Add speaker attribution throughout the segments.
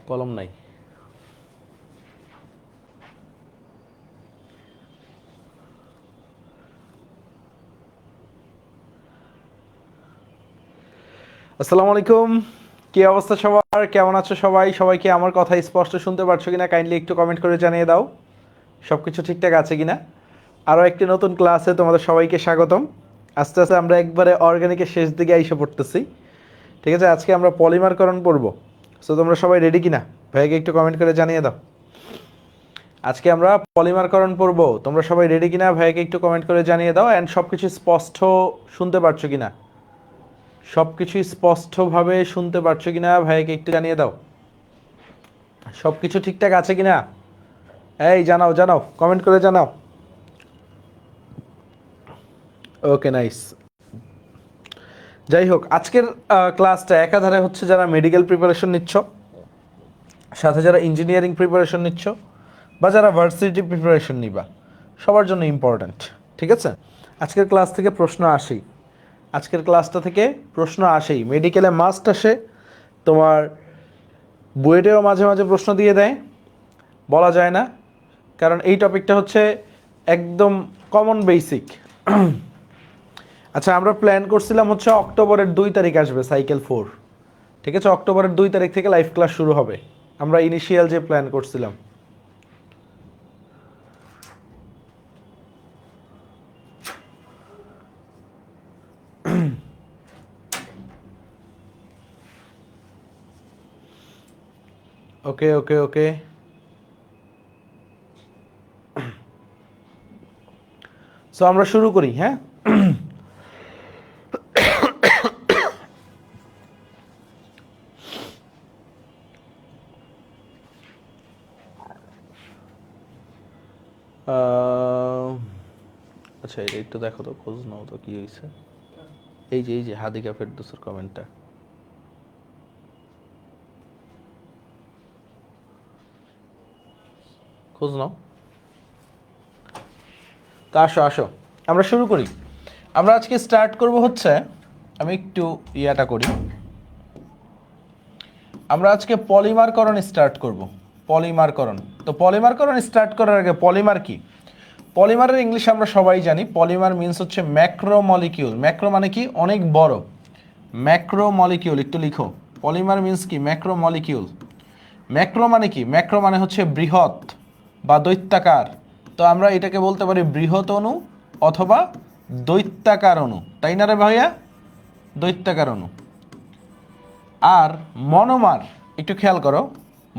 Speaker 1: কলম নাই। আসসালামু আলাইকুম, কি অবস্থা সবার, কেমন আছো সবাই? সবাইকে আমার কথা স্পষ্ট শুনতে পারছো কিনা কাইন্ডলি একটু কমেন্ট করে জানিয়ে দাও। সব কিছু ঠিকঠাক আছে কিনা? আরও একটি নতুন ক্লাসে তোমাদের সবাইকে স্বাগতম। আস্তে আস্তে আমরা একবারে অর্গানিকের শেষ দিকে এসে পড়তেছি। ঠিক আছে, আজকে আমরা পলিমারকরণ পড়বো। সো তোমরা সবাই রেডি কিনা ভাইকে একটু কমেন্ট করে জানিয়ে দাও। আজকে আমরা পলিমারকরণ পড়বো, তোমরা সবাই রেডি কিনা ভাইকে একটু কমেন্ট করে জানিয়ে দাও। অ্যান্ড সব কিছু স্পষ্ট শুনতে পারছো কিনা, সব কিছু স্পষ্টভাবে শুনতে পারছো কিনা ভাইকে একটু জানিয়ে দাও। সব কিছু ঠিকঠাক আছে কিনা এই জানাও জানাও, কমেন্ট করে জানাও। ওকে, নাইস। যাই হোক, আজকের ক্লাসটা একাধারে হচ্ছে যারা মেডিকেল প্রিপারেশন নিচ্ছ, সাথে যারা ইঞ্জিনিয়ারিং প্রিপারেশন নিচ্ছ, বা যারা ভার্সিটি প্রিপারেশন নিবা, সবার জন্য ইম্পর্ট্যান্ট। ঠিক আছে, আজকের ক্লাস থেকে প্রশ্ন আসেই, আজকের ক্লাসটা থেকে প্রশ্ন আসেই। মেডিকেলে মাস্ট আসে, তোমার বুয়েটেও মাঝে মাঝে প্রশ্ন দিয়ে দেয়, বলা যায় না, কারণ এই টপিকটা হচ্ছে একদম কমন বেসিক। আচ্ছা, আমরা প্ল্যান করছিলাম হচ্ছে অক্টোবরের 2 তারিখ আসবে সাইকেল 4। ঠিক আছে, অক্টোবরের 2 তারিখ থেকে লাইভ ক্লাস শুরু হবে, আমরা ইনিশিয়াল যে প্ল্যান করছিলাম। ওকে ওকে ওকে, সো আমরা শুরু করি। হ্যাঁ, আচ্ছা এটা একটু দেখো তো, খোঁজ নাও তো কি হয়েছে। এই যে হাদিকা ফেরদৌসের কমেন্টটা খোঁজ নাও তো। আসো আসো, আমরা শুরু করি। আমরা আজকে স্টার্ট করব হচ্ছে, আমি একটু ইয়াটা করি, আমরা আজকে পলিমারকরণ স্টার্ট করব। পলিমারকরণ, তো পলিমারকরণ স্টার্ট করার আগে পলিমার কি, পলিমারের ইংলিশ আমরা সবাই জানি। পলিমার মিন্স হচ্ছে ম্যাক্রো মলিকিউল। ম্যাক্রো মানে কি, অনেক বড়। ম্যাক্রো মলিকিউল একটু লিখো, পলিমার মিন্স কি, ম্যাক্রো মলিকিউল। ম্যাক্রো মানে কি, ম্যাক্রো মানে হচ্ছে বৃহৎ বা দৈত্যাকার। তো আমরা এটাকে বলতে পারি বৃহৎ অণু অথবা দৈত্যাকার অণু, তাই না রে ভাইয়া? দৈত্যাকার অণু। আর মনোমার, একটু খেয়াল করো,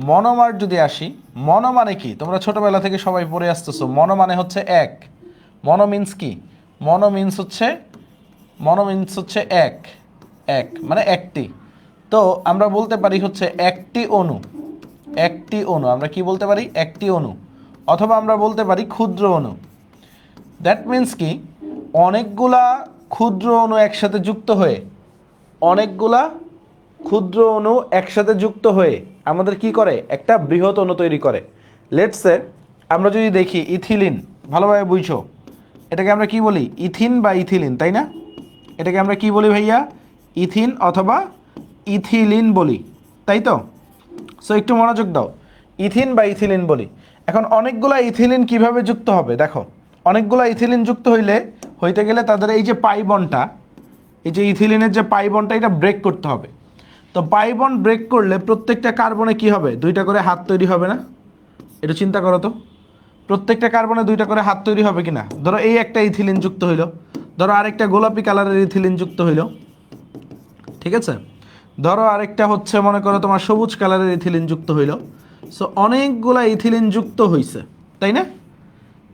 Speaker 1: মনোমার যদি আসি, মনো মানে কি, তোমরা ছোটবেলা থেকে সবাই পড়ে আসতেছো, মনো মানে হচ্ছে এক। মনো মিন্স কি, মনো মিন্স হচ্ছে এক, এক মানে একটি। তো আমরা বলতে পারি হচ্ছে একটি অণু, একটি অণু আমরা কি বলতে পারি, একটি অণু, অথবা আমরা বলতে পারি ক্ষুদ্র অণু। দ্যাট মিন্স কি, অনেকগুলা ক্ষুদ্র অণু একসাথে যুক্ত হয়ে, অনেকগুলা ক্ষুদ্র অণু একসাথে যুক্ত হয়ে আমাদের কি করে, একটা বৃহৎ অণু তৈরি করে। লেটস সে আমরা যদি দেখি ইথিলিন, ভালোভাবে বুঝছো, এটাকে আমরা কি বলি, ইথিন বা ইথিলিন, তাই না? এটাকে আমরা কি বলি ভাইয়া, ইথিন অথবা ইথিলিন বলি, তাই তো? সো একটু মনোযোগ দাও, ইথিন বা ইথিলিন বলি। এখন অনেকগুলা ইথিলিন কিভাবে যুক্ত হবে দেখো, অনেকগুলা ইথিলিন যুক্ত হইতে গেলে তাদের এই যে পাই বন্ডটা, এই যে ইথিলিনের যে পাই বন্ডটা, এটা ব্রেক করতে হবে। তো পাই বন্ড ব্রেক করলে প্রত্যেকটা কার্বনে কি হবে, দুইটা করে হাত তৈরি হবে না? একটু চিন্তা করো তো, প্রত্যেকটা কার্বনে দুইটা করে হাত তৈরি হবে কিনা? ধরো এই একটা ইথিলিন যুক্ত হইলো, ধরো আরেকটা গোলাপি কালারের ইথিলিন যুক্ত হইলো, ঠিক আছে? ধরো আরেকটা হচ্ছে মনে করো তোমার সবুজ কালারের ইথিলিন যুক্ত হইলো। সো অনেকগুলা ইথিলিন যুক্ত হইছে, তাই না?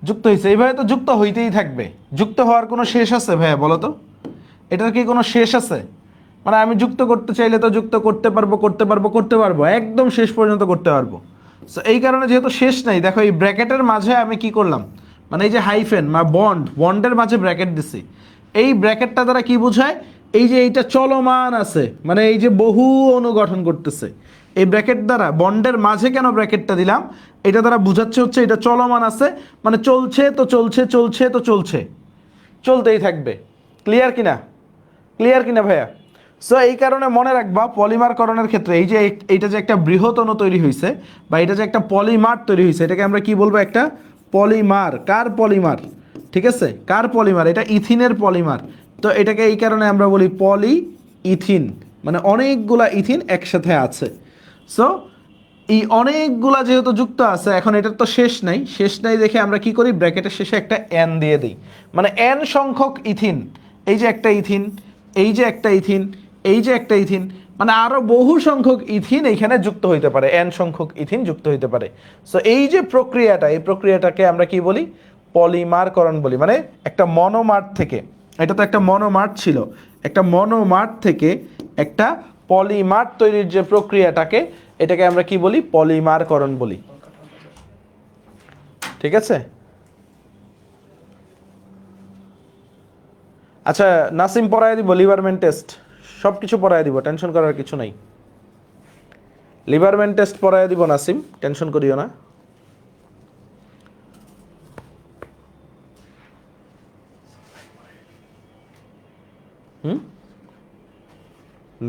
Speaker 1: যুক্ত হইছে, এইভাবে তো যুক্ত হইতেই থাকবে। যুক্ত হওয়ার কোনো শেষ আছে ভাইয়া বলো তো? এটার কি কোনো শেষ আছে? মানে আমি যুক্ত করতে চাইলে তো যুক্ত করতে পারবো, একদম শেষ পর্যন্ত করতে পারবো। সো এই কারণে যেহেতু শেষ নাই, দেখো এই ব্র্যাকেটের মাঝে আমি কি করলাম, মানে এই যে হাইফেন বা বন্ডের মাঝে ব্র্যাকেট দিছি। এই ব্র্যাকেটটা দ্বারা কি বোঝায়, এই যে এইটা চলমান আছে, মানে এই যে বহু অণু গঠন করতেছে। এই ব্র্যাকেট দ্বারা, বন্ডের মাঝে কেন ব্র্যাকেটটা দিলাম, এটা দ্বারা বোঝাচ্ছে হচ্ছে এটা চলমান আছে, মানে চলছে তো চলছে, চলছে তো চলছে, চলতেই থাকবে। ক্লিয়ার কিনা, ক্লিয়ার কিনা ভাইয়া? সো এই কারণে মনে রাখবা পলিমারকরণের ক্ষেত্রে এই যে এইটা যে একটা বৃহৎ অণু তৈরি হয়েছে বা এটা যে একটা পলিমার তৈরি হয়েছে, এটাকে আমরা কি বলবো? একটা পলিমার। কার পলিমার? ঠিক আছে, কার পলিমার? এটা ইথিনের পলিমার। তো এটাকে এই কারণে আমরা বলি পলি ইথিন, মানে অনেকগুলা ইথিন একসাথে আছে। সো এই অনেকগুলা যেহেতু যুক্ত আছে, এখন এটার তো শেষ নাই, শেষ নাই দেখে আমরা কি করি? ব্র্যাকেটের শেষে একটা এন দিয়ে দিই, মানে এন সংখ্যক ইথিন। এই যে একটা ইথিন, এই যে একটা ইথিন, এই যে একটা ইথিন, মানে আরো বহু সংখ্যক ইথিন এখানে যুক্ত হইতে পারে, এন সংখ্যক ইথিন যুক্ত হইতে পারে। সো এই যে প্রক্রিয়াটা, এই প্রক্রিয়াটাকে আমরা কি বলি? পলিমারকরণ বলি। মানে একটা মনোমার থেকে, এটা তো একটা মনোমার ছিল, একটা মনোমার থেকে একটা পলিমার তৈরির যে প্রক্রিয়াটাকে, এটাকে আমরা কি বলি? পলিমারকরণ বলি। ঠিক আছে? আচ্ছা নাসিম, পড়ায় দিব লিভারম্যান টেস্ট, সব কিছু পড়ায় দিব, টেনশন করার কিছু নাই। লিভারম্যান টেস্ট পড়ায় দিব নাসিম, টেনশন করিও না।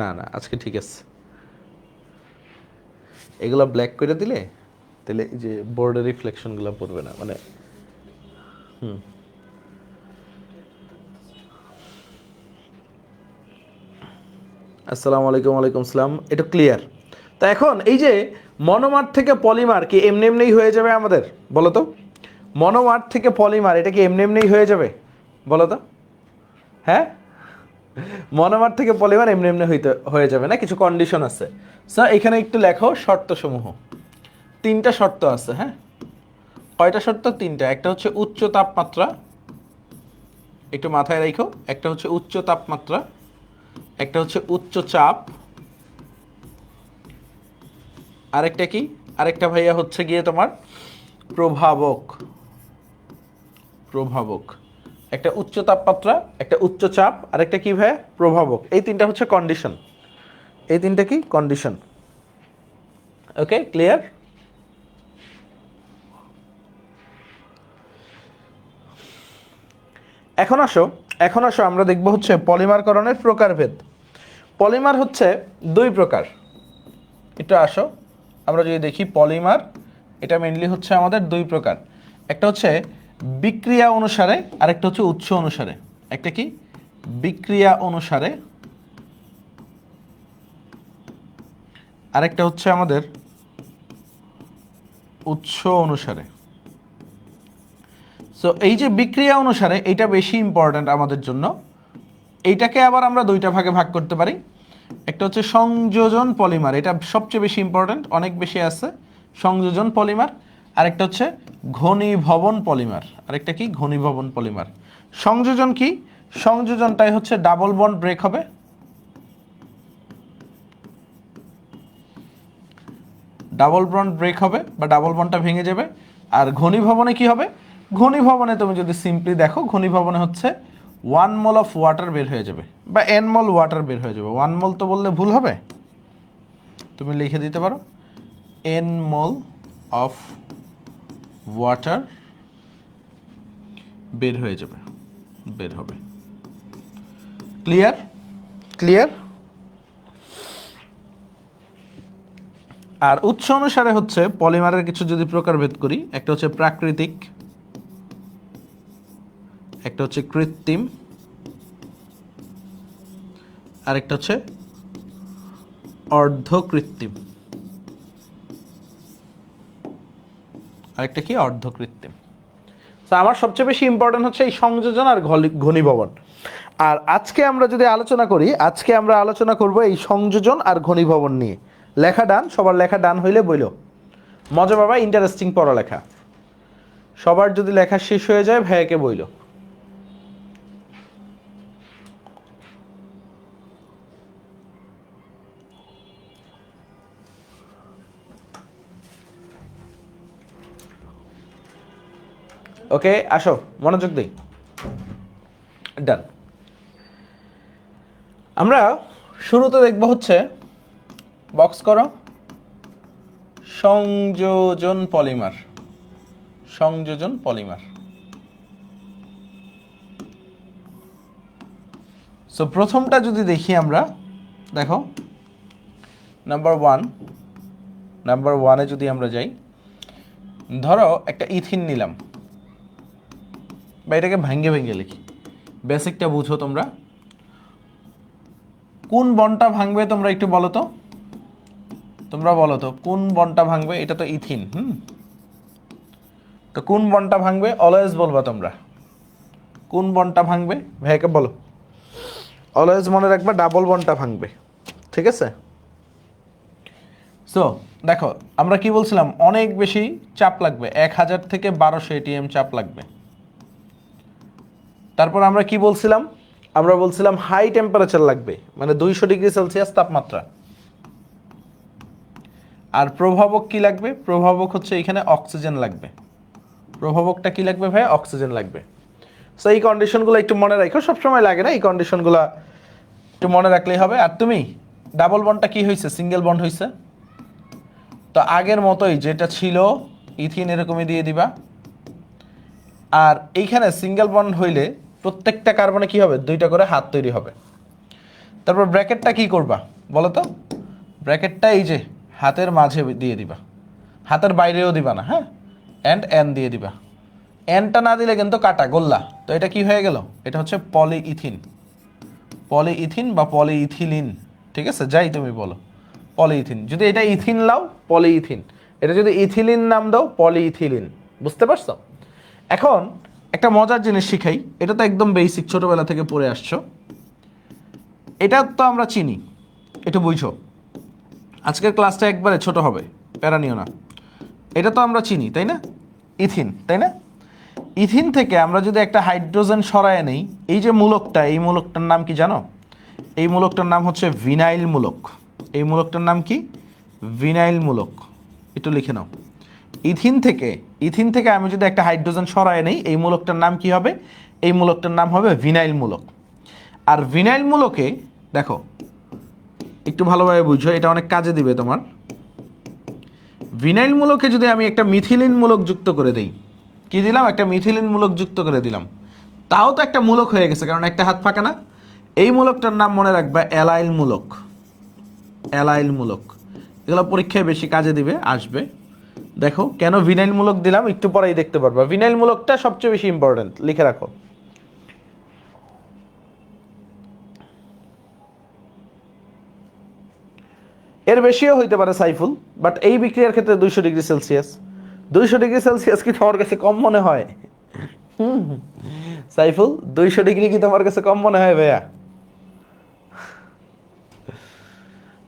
Speaker 1: না না, আজকে ঠিক আছে। এগুলো ব্ল্যাক করে দিলে তাহলে এই যে বোর্ডের রিফ্লেকশনগুলো পড়বে না, মানে আসসালামু আলাইকুম। ওয়ালাইকুম আসসালাম। এটা ক্লিয়ার? তা এখন এই যে মনোমার থেকে পলিমার কি এমনি এমনিই হয়ে যাবে আমাদের? বলো তো, মনোমার থেকে পলিমার এটা কি এমনি এমনিই হয়ে যাবে? বলো তো। হ্যাঁ, মনোমার থেকে পলিমার এমনি এমনি হয়ে যাবে না, কিছু কন্ডিশন আছে। স্যার এখানে একটু লেখো শর্তসমূহ। তিনটা শর্ত আছে। হ্যাঁ, কয়টা শর্ত? তিনটা। একটা হচ্ছে উচ্চ তাপমাত্রা, একটু মাথায় রাখো। একটা হচ্ছে উচ্চ তাপমাত্রা, একটা হচ্ছে উচ্চ চাপ, আরেকটা কি? আরেকটা ভাইয়া হচ্ছে গিয়ে তোমার প্রভাবক। প্রভাবক, একটা উচ্চ তাপমাত্রা, একটা উচ্চ চাপ, আরেকটা কি ভাইয়া? প্রভাবক। এই তিনটা হচ্ছে কন্ডিশন। এই তিনটা কি? কন্ডিশন। ওকে, ক্লিয়ার? এখন আসো, এখন আসো আমরা দেখব হচ্ছে পলিমারকরণের প্রকারভেদ। পলিমার হচ্ছে দুই প্রকার। একটু আসো, আমরা যদি দেখি পলিমার, এটা মেইনলি হচ্ছে আমাদের দুই প্রকার। একটা হচ্ছে বিক্রিয়া অনুসারে, আরেকটা হচ্ছে উৎস অনুসারে। একটা কি? বিক্রিয়া অনুসারে, আরেকটা হচ্ছে আমাদের উৎস অনুসারে। সো এই যে বিক্রিয়া অনুসারে, এটা বেশি ইম্পর্ট্যান্ট আমাদের জন্য। এইটাকে আবার আমরা দুইটা ভাগে ভাগ করতে পারি। একটা হচ্ছে সংযোজন পলিমার, এটা সবচেয়ে বেশি ইম্পর্ট্যান্ট, অনেক বেশি আছে সংযোজন পলিমার। আরেকটা হচ্ছে ঘনীভবন পলিমার। আরেকটা কি? ঘনীভবন পলিমার। সংযোজন কি? সংযোজনটাই হচ্ছে ডাবল বন্ড ব্রেক হবে, ডাবল বন্ড ব্রেক হবে বা ডাবল বন্ডটা ভেঙে যাবে। আর ঘনীভবনে কি হবে? ঘনীভবনে তুমি যদি সিম্পলি দেখো, ঘনীভবনে হচ্ছে 1 মোল অফ ওয়াটার বের হয়ে যাবে বা n মোল ওয়াটার বের হয়ে যাবে। 1 মোল তো বললে ভুল হবে, তুমি লিখে দিতে পারো n মোল অফ ওয়াটার বের হয়ে যাবে, বের হবে। ক্লিয়ার? ক্লিয়ার? আর উৎস অনুসারে হচ্ছে পলিমারের কিছু যদি প্রকারভেদ করি, একটা হচ্ছে প্রাকৃতিক, একটা হচ্ছে কৃত্রিম, আরেকটা হচ্ছে অর্ধকৃত্রিম। আরেকটা কি? অর্ধকৃত্রিম। তো আমার সবচেয়ে বেশি ইম্পর্টেন্ট হচ্ছে এই সংযোজন আর ঘনীভবন। আর আজকে আমরা যদি আলোচনা করি, আজকে আমরা আলোচনা করব এই সংযোজন আর ঘনীভবন নিয়ে। লেখা ডান? সবার লেখা ডান হইলে বইল মজা পাবা, ইন্টারেস্টিং পড়ালেখা। সবার যদি লেখা শেষ হয়ে যায়, ভাইয়াকে বইল। ওকে, আসো মনোযোগ দিই। ডান। আমরা শুরুতে দেখব হচ্ছে, বক্স করো, সংযোজন পলিমার। সংযোজন পলিমার। সো প্রথমটা যদি দেখি আমরা, দেখো নাম্বার ওয়ানে যদি আমরা যাই, ধরো একটা ইথিন নিলাম, বা এটাকে ভেঙে ভেঙে লিখি, বেসিকটা বুঝো তোমরা। কোন বন্ডটা ভাঙবে তোমরা একটু বলো তো, কোন বন্ডটা ভাঙবে? এটা তো ইথিন, তো কোন বন্ডটা ভাঙবে অলওয়েজ বলবা তোমরা, কোন বন্ডটা ভাঙবে ভাইকে বলো। অলওয়েজ মনে রাখবা ডাবল বন্ডটা ভাঙবে, ঠিক আছে? সো দেখো আমরা কি বলছিলাম, অনেক বেশি চাপ লাগবে, 1000 থেকে 1200 ATM চাপ লাগবে। তারপর আমরা কি বলছিলাম, আমরা বলছিলাম হাই টেম্পারেচার লাগবে, মানে 200 ডিগ্রি সেলসিয়াস তাপমাত্রা। আর প্রভাবক কি লাগবে? প্রভাবক হচ্ছে এখানে অক্সিজেন লাগবে। প্রভাবকটা কি লাগবে ভাই? অক্সিজেন লাগবে। সো এই কন্ডিশনগুলো একটু মনে রাখো, সবসময় লাগে না, এই কন্ডিশনগুলো একটু মনে রাখলেই হবে। আর তুমি ডাবল বন্ডটা কি হয়েছে? সিঙ্গেল বন্ড হয়েছে। তো আগের মতোই যেটা ছিল ইথিন এরকমই দিয়ে দিবা। আর এইখানে সিঙ্গেল বন্ড হইলে প্রত্যেকটা কার্বনে কি হবে? 2টা করে হাত তৈরি হবে। তারপর ব্র্যাকেটটা কি করবা বলো তো? ব্র্যাকেটটা এই যে হাতের মাঝে দিয়ে দিবা, হাতের বাইরেও দিবা না, হ্যাঁ? অ্যান্ড এন দিয়ে দিবা। এনটা না দিলে কিন্তু কাটা গোল্লা। তো এটা কি হয়ে গেল? এটা হচ্ছে পলিইথিন, পলিইথিন বা পলিইথিলিন, ঠিক আছে? যাই তুমি বলো, পলিইথিন। যদি এটা ইথিন লাও পলিইথিন, এটা যদি ইথিলিন নাম দাও পলিইথিলিন। বুঝতে পারছো? এখন একটা মজার জিনিস শিখাই, এটা তো একদম বেসিক, ছোটবেলা থেকে পড়ে আসছো, এটা তো আমরা চিনি, একটু বুঝো। আজকের ক্লাসটা একবারে ছোট হবে, প্যারা নিও না। এটা তো আমরা চিনি, তাই না? ইথিন, তাই না? ইথিন থেকে আমরা যদি একটা হাইড্রোজেন সরায় নেই, এই যে মূলকটা, এই মূলকটার নাম কি জানো? এই মূলকটার নাম হচ্ছে ভিনাইল মূলক। এই মূলকটার নাম কি? ভিনাইল মূলক। একটু লিখে নাও। ইথিন থেকে আমি যদি একটা হাইড্রোজেন সরায় নেই, এই মূলকটার নাম কি হবে? এই মূলকটার নাম হবে ভিনাইল মূলক। আর ভিনাইল মূলকে দেখো, একটু ভালোভাবে বুঝো, এটা অনেক কাজে দিবে তোমার। ভিনাইল মূলকে যদি আমি একটা মিথিলিন মূলক যুক্ত করে দেই, কি দিলাম? একটা মিথিলিন মূলক যুক্ত করে দিলাম, তাও তো একটা মূলক হয়ে গেছে, কারণ একটা হাত ফাঁকা না। এই মূলকটার নাম মনে রাখবা অ্যালাইল মূলক। অ্যালাইল মূলক, এগুলো পরীক্ষায় বেশি কাজে দিবে, আসবে। দেখো কেন ভিনাইল মূলক দিলাম, একটু পরেই দেখতে পারবা। ভিনাইল মূলকটা সবচেয়ে বেশি ইম্পর্টেন্ট, লিখে রাখো। এর বেশিও হইতে পারে সাইফুল, বাট এই বিক্রিয়ার ক্ষেত্রে 200 ডিগ্রি সেলসিয়াস। 200 ডিগ্রি সেলসিয়াস কি তোমার কাছে কম মনে হয়? সাইফুল, 200 ডিগ্রি কি তোমার কাছে কম মনে হয় ভাইয়া?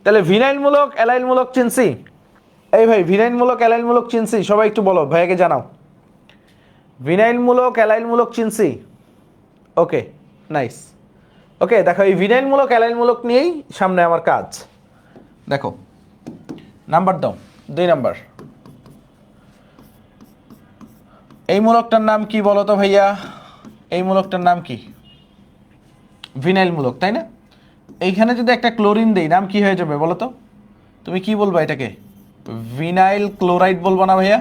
Speaker 1: তাহলে ভিনাইল মূলক অ্যালাইল মূলক চিনছি। এই ভাই, ভিনাইল মূলক অ্যালাইল মূলক চিনছি, সবাই একটু বলো, ভাইয়াকে জানাও। ভিনাইল মূলক অ্যালাইল মূলক চিনছি। ওকে, নাইস। ওকে, দেখো এই ভিনাইল মূলক অ্যালাইল মূলক নিয়েই সামনে আমার কাজ। দেখো নাম্বার দাও, 2 নাম্বার। এই মূলকটার নাম কি বলো তো ভাইয়া? এই মূলকটার নাম কি? ভিনাইল মূলক, তাই না? এইখানে যদি একটা ক্লোরিন দেই, নাম কি হয়ে যাবে বলো তো? তুমি কি বলবা এটাকে? ভিনাইল ক্লোরাইড বলবা না ভাইয়া?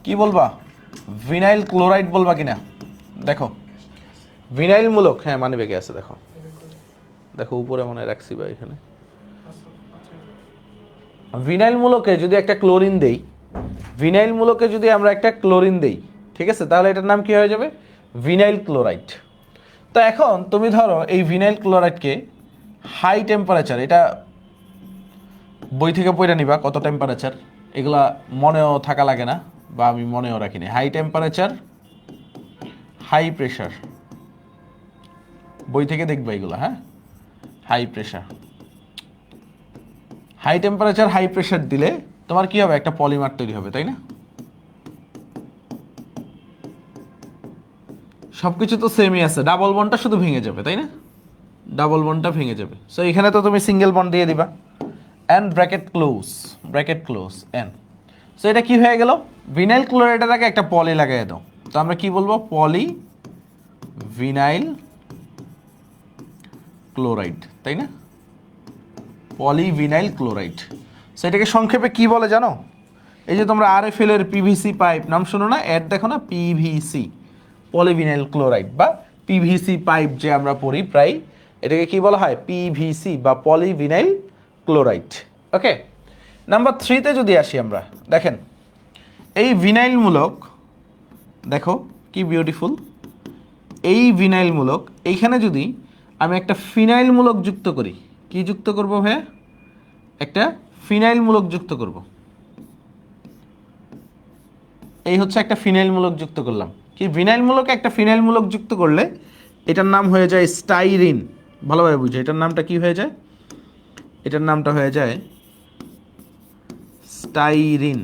Speaker 1: কি বলবা? ভিনাইল ক্লোরাইড বলবা কিনা? দেখো ভিনাইল মূলক, হ্যাঁ মানে বেগে আছে, দেখো দেখো উপরে মনে রাখছি বা এখানে। ভিনাইল মূলকে যদি একটা ক্লোরিন দেই, ভিনাইল মূলকে যদি আমরা একটা ক্লোরিন দেই, ঠিক আছে, তাহলে এটার নাম কি হয়ে যাবে? Vinyl chloride. তো এখন তুমি ধরো এই ভিনাইল ক্লোরাইডকে হাই টেম্পারেচার, এটা বই থেকে পড়ে নিবা কত টেম্পারেচার, এগুলা মনেও থাকা লাগে না, বা আমি মনেও রাখিনি। হাই টেম্পারেচার হাই প্রেশার, বই থেকে দেখবা এগুলো, হ্যাঁ? High pressure, high temperature high pressure দিলে তোমার কি হবে? একটা পলিমার তৈরি হবে, তাই না? সবকিছু তো সেমই আছে, ডাবল বন্ডটা শুধু ভেঙে যাবে, তাই না? ডাবল বন্ডটা ভেঙে যাবে। সো এখানে তো তুমি সিঙ্গেল বন্ড দিয়ে দিবা, and bracket close N. So এটা কি হয়ে গেল? ভিনাইল ক্লোরাইডের আগে একটা পলি লাগাই দাও। তো আমরা কি বলবো? পলি ভিনাইল ক্লোরাইড, তাই না? Polyvinyl chloride. সো এটাকে সংক্ষেপে কি বলে জানো? এই যে তোমরা আরএফএল এর পিভিসি পাইপ নাম শোনো না, অ্যাড দেখো না, পিভিসি, পলিভিনাইল ক্লোরাইড বা পিভিসি পাইপ যে আমরা পড়ি প্রায় এটাকে কি বলা হয়? পিভিসি বা পলিভিনাইল ক্লোরাইড। ওকে, নাম্বার 3-তে যদি আসি আমরা, দেখেন এই ভিনাইল মূলক, দেখো কি বিউটিফুল, এই ভিনাইল মূলক এইখানে যদি আমি একটা ফিনাইল মূলক যুক্ত করি, কি যুক্ত করব ভাইয়া? একটা ফিনাইল মূলক যুক্ত করব। এই হচ্ছে একটা ফিনাইল মূলক যুক্ত করলাম। কি ভিনাইল মূলক একটা ফিনাইল মূলক যুক্ত করলে এটার নাম হয়ে যায় স্টাইরিন। ভালোভাবে বুঝো, এটার নামটা কি হয়ে যায়? এটার নামটা হয়ে যায় স্টাইরিন।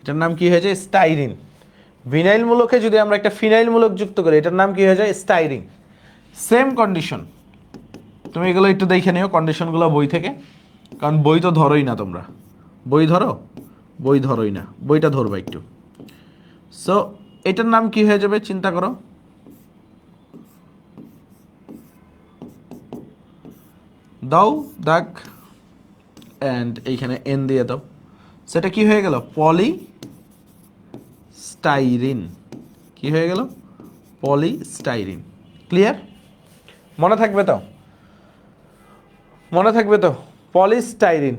Speaker 1: এটার নাম কি হয়ে যায়? স্টাইরিন। ভিনাইল মূলকে যদি আমরা একটা ফিনাইল মূলক যুক্ত করি, এটার নাম কি হয়ে যায়? স্টাইরিন। সেম কন্ডিশন, তুমি এগুলো একটু দেখে নিও কন্ডিশনগুলো বই থেকে, কারণ বই তো ধরোই না তোমরা। বই ধরো? বই ধরোই না, বইটা ধরবা একটু। সো এটার নাম কি হয়ে যাবে চিন্তা করো। দাও দাগ, অ্যান্ড এইখানে এন দিয়ে দাও। সেটা কি হয়ে গেল? পলি স্টাইরিন। কি হয়ে গেল? পলি স্টাইরিন। ক্লিয়ার? মনে থাকবে তো? মনে থাকবে তো? পলিস্টাইরিন।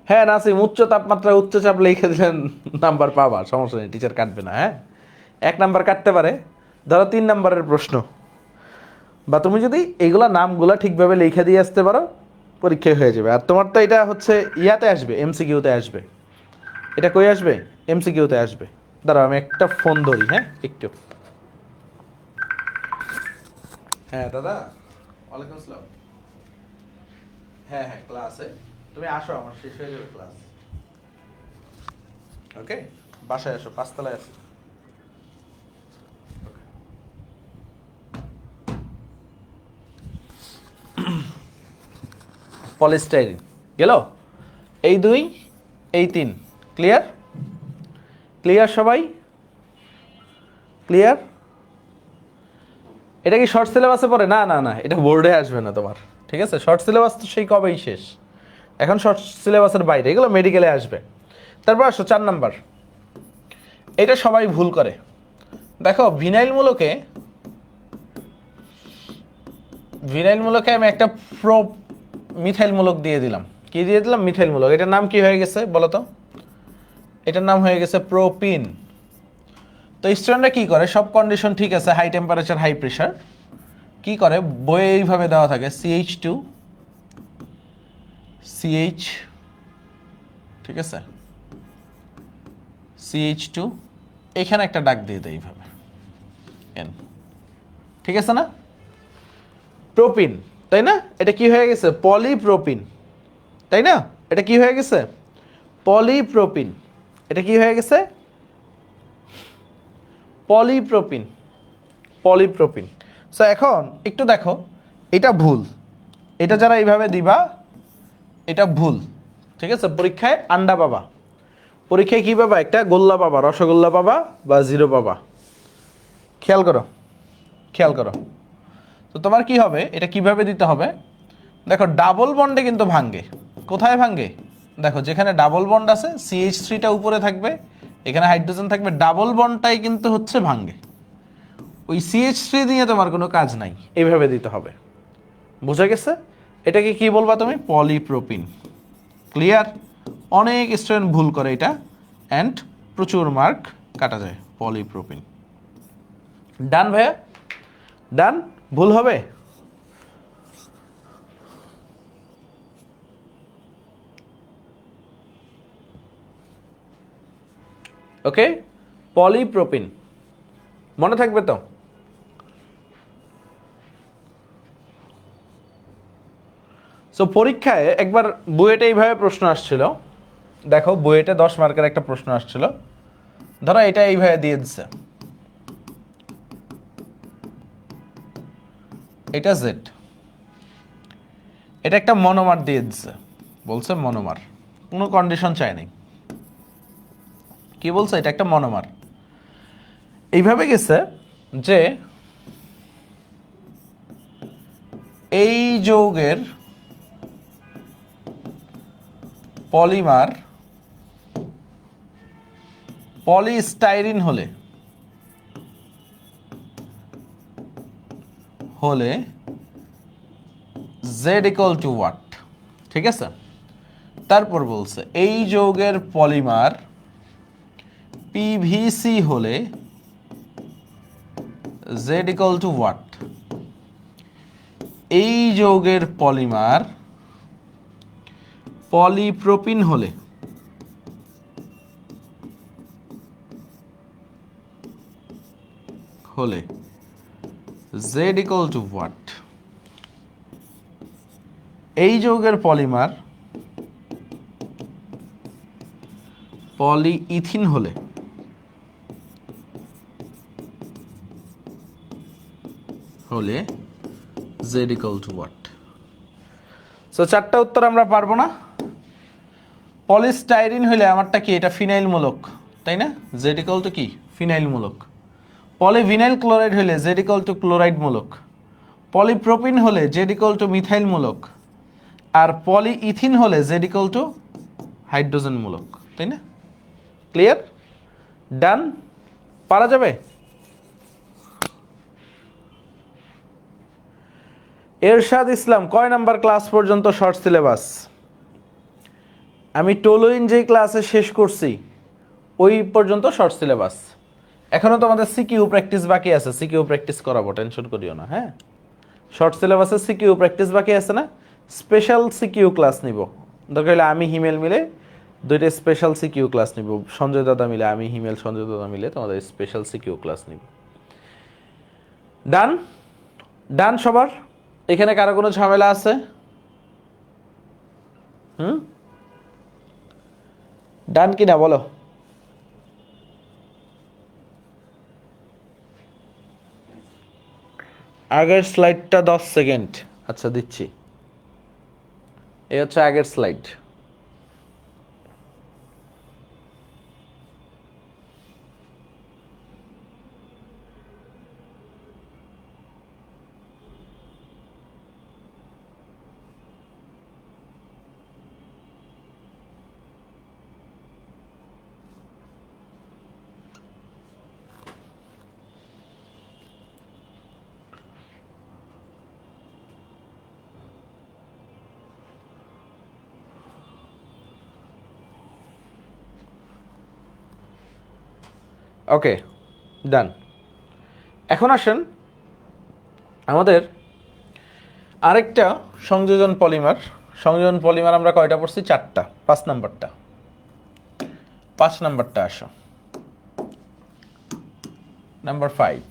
Speaker 1: হ্যাঁ নাসিম, উচ্চ তাপমাত্রা উচ্চ চাপ লিখে দিলেন নাম্বার পাবা, সমস্যা নেই, টিচার কাটবে না। হ্যাঁ, 1 নাম্বার কাটতে পারে, ধরো 3 নাম্বারের প্রশ্ন, বা তুমি যদি এইগুলা নামগুলা ঠিকভাবে লিখে দিয়ে আসতে পারো, পরীক্ষায় হয়ে যাবে। আর তোমার তো এটা হচ্ছে ইয়াতে আসবে, এমসিকিউতে আসবে। এটা কই আসবে? এমসিকিউতে আসবে। দাঁড়াও আমি একটা ফোন ধরি, হ্যাঁ একটু। হ্যাঁ দাদা, ওয়ালাইকুম আসসালাম। হ্যাঁ হ্যাঁ ক্লাসে, তুমি আসো, আমার শেষ হয়ে যাবে ক্লাস। ওকে, বাসায় আসো, 5 তলায় আসো। পলিস্টাইরিন গেল, এই 2 এই 3। ক্লিয়ার? ক্লিয়ার সবাই? ক্লিয়ার? এটা কি শর্ট সিলেবাসে পড়ে? না না না, এটা বোর্ডে আসবে না তোমার, ঠিক আছে? শর্ট সিলেবাস তো সেই কবেই শেষ, এখন শর্ট সিলেবাসের বাইরে, এগুলো মেডিকেলে আসবে। তারপর আসো 4 নাম্বার। এটা সবাই ভুল করে। দেখো ভিনাইল মূলকে, ভিনাইল মূলকে আমি একটা প্রো মিথাইল মূলক দিয়ে দিলাম। কি দিয়ে দিলাম? মিথাইল মূলক। এটার নাম কি হয়ে গেছে বলো তো? এটার নাম হয়ে গেছে প্রোপিন। তো স্টুডেন্টরা কি করে, সব কন্ডিশন ঠিক আছে, হাই টেম্পারেচার হাই প্রেশার, কি করে বইয়ে এইভাবে দেওয়া থাকে CH2 CH, ঠিক আছে, CH2, এখানে একটা ডাক দিয়ে দেয় এইভাবে N, ঠিক আছে না? প্রোপিন, তাই না? এটা কি হয়ে গেছে? পলিপ্রোপিন, তাই না? এটা কি হয়ে গেছে? পলিপ্রোপিন। এটা কি হয়ে গেছে? পলিপ্রোপিন। পলিপ্রোপিন। সো এখন একটু দেখো, এটা ভুল, এটা যারা এইভাবে দিবা এটা ভুল, ঠিক আছে? পরীক্ষায় আন্ডা পাবা, পরীক্ষায় কি পাবা? একটা গোল্লা পাবা, রসগোল্লা পাবা বা 0 পাবা। খেয়াল করো, খেয়াল করো। তো তোমার কি হবে, এটা কিভাবে দিতে হবে? দেখো ডাবল বন্ডে কিন্তু ভাঙ্গে। কোথায় ভাঙ্গে? দেখো যেখানে ডাবল বন্ড আছে, CH3টা উপরে থাকবে, এখানে হাইড্রোজেন থাকবে, ডাবল বন্ডটাই কিন্তু হচ্ছে ভাঙ্গে। ওই CH3 দিয়ে তোমার কোনো কাজ নাই, এইভাবে দিতে হবে। বুঝা গেছে? এটাকে কি বলবা তুমি? পলিপ্রোপিন। ক্লিয়ার? অনেক স্টুডেন্ট ভুল করে এটা, অ্যান্ড প্রচুর মার্ক কাটা যায়। পলিপ্রোপিন। ডান ভাইয়া? ডান? ভুল হবে? ওকে, পলিপ্রোপিন মনে থাকবে তো? সো পরীক্ষায় একবার বুয়েটে এইভাবে প্রশ্ন আসছিল, দেখো বুয়েটে 10 মার্কের একটা প্রশ্ন আসছিল, ধরো এটা এইভাবে দিয়ে দিচ্ছে, এটা জেড, এটা একটা মনোমার দিয়ে দিচ্ছে, বলছে মনোমার, কোনো কন্ডিশন চাই নাই, কি বলছে? এটা একটা মনোমার। এইভাবে গেছে যে এই যৌগের পলিমার পলিস্টাইরিন হলে জেড ইকুয়াল টু হোয়াট? ঠিক আছে, তারপর বলছে এই যৌগের পলিমার পিভিসি হলে জেড ইকুয়াল টু হোয়াট? এই যৌগের পলিমার পলিপ্রোপিন হলে জেড ইকুয়াল টু হোয়াট? এই যৌগের পলিমার পলিইথিন হলে Z equal to what? So চারটা উত্তর আমরা পারবো না। পলিস্টাইরিন হলে আমারটা কি, এটা ফিনাইল মূলক, তাই না? জেড ইকুয়াল টু কি, ফিনাইল মূলক। পলিভিনাইল ক্লোরাইড হলে জেড ইকুয়াল টু ক্লোরাইড মূলক। পলিপ্রোপিন হলে জেড ইকুয়াল টু মিথাইল মূলক। আর পলিইথিন হলে জেড ইকুয়াল টু হাইড্রোজেন মূলক, তাই না? ক্লিয়ার? ডান? পারা যাবে? এরশাদ ইসলাম, কয় নাম্বার ক্লাস পর্যন্ত শর্ট সিলেবাস? আমি টোলোইন যেই ক্লাসে শেষ করছি ওই পর্যন্ত শর্ট সিলেবাস। এখনো তোমাদের সিকিউ প্র্যাকটিস বাকি আছে, সিকিউ প্র্যাকটিস করাবো, টেনশন করিও না। হ্যাঁ, শর্ট সিলেবাসে সিকিউ প্র্যাকটিস বাকি আছে না? স্পেশাল সিকিউ ক্লাস নিব, দরকার হলে আমি হিমেল মিলে দুইটা স্পেশাল সিকিউ ক্লাস নিব। সঞ্জয় দাদা মিলে, আমি হিমেল সঞ্জয় দাদা মিলে তোমাদের স্পেশাল সিকিউ ক্লাস নিব। ডান? ডান সবার? এখানে কারো কোনো ঝামেলা আছে? ডান কি না বলো? আগের স্লাইডটা 10 সেকেন্ড। আচ্ছা দিচ্ছি, এই হচ্ছে আগের স্লাইড। ওকে, ডান। এখন আসেন আমাদের আরেকটা সংযোজন পলিমার। সংযোজন পলিমার আমরা কয়টা পড়ছি? 4টা। 5 নাম্বারটা, 5 নাম্বারটা আসো, নাম্বার 5।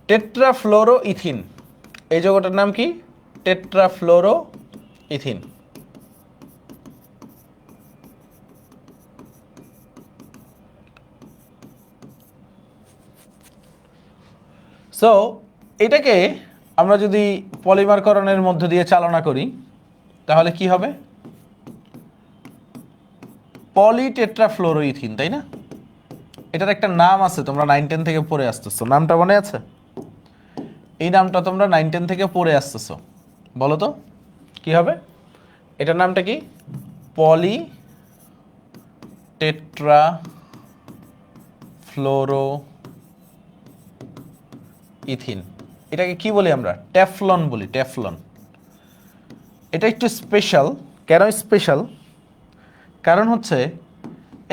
Speaker 1: টেট্রাফ্লোরো ইথিন, এই যৌগটার নাম কি? টেট্রাফ্লোরো ইথিন। সো এটাকে আমরা যদি পলিমারকরণের মধ্য দিয়ে চালনা করি তাহলে কি হবে? পলিটেট্রাফ্লোরোইথিন, তাই না? এটার একটা নাম আছে, তোমরা 9-10 থেকে পড়ে আসতেছো, নামটা মনে আছে? এই নামটা তোমরা 9-10 থেকে পড়ে আসতেছো, বলো তো কি হবে? এটার নামটা কি? পলিটেট্রাফ্লোরোইথিন। এটাকে কি বলি আমরা? ট্যাফলন বলি, ট্যাফলন। এটা একটু স্পেশাল। কেন স্পেশাল? কারণ হচ্ছে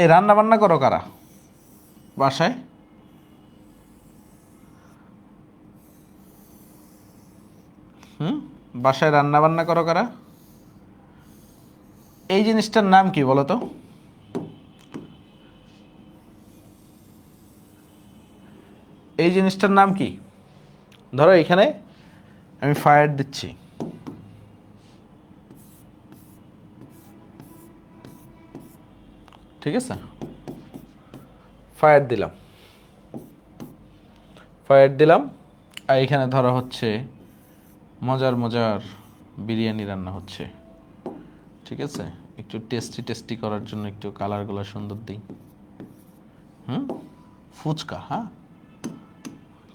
Speaker 1: এই রান্না বান্না করো কারা বাসায়? বাসায় রান্না বান্না করো কারা? এই জিনিসটার নাম কি বলো তো? এই জিনিসটার নাম কি? ধরো এখানে আমি ফায়ার দিচ্ছি, ঠিক আছে? ফায়ার দিলাম, আর এখানে ধরো হচ্ছে মজার মজার বিরিয়ানি রান্না হচ্ছে, ঠিক আছে? একটু টেস্টি করার জন্য একটু কালারগুলো সুন্দর দিই। ফুচকা, হ্যাঁ,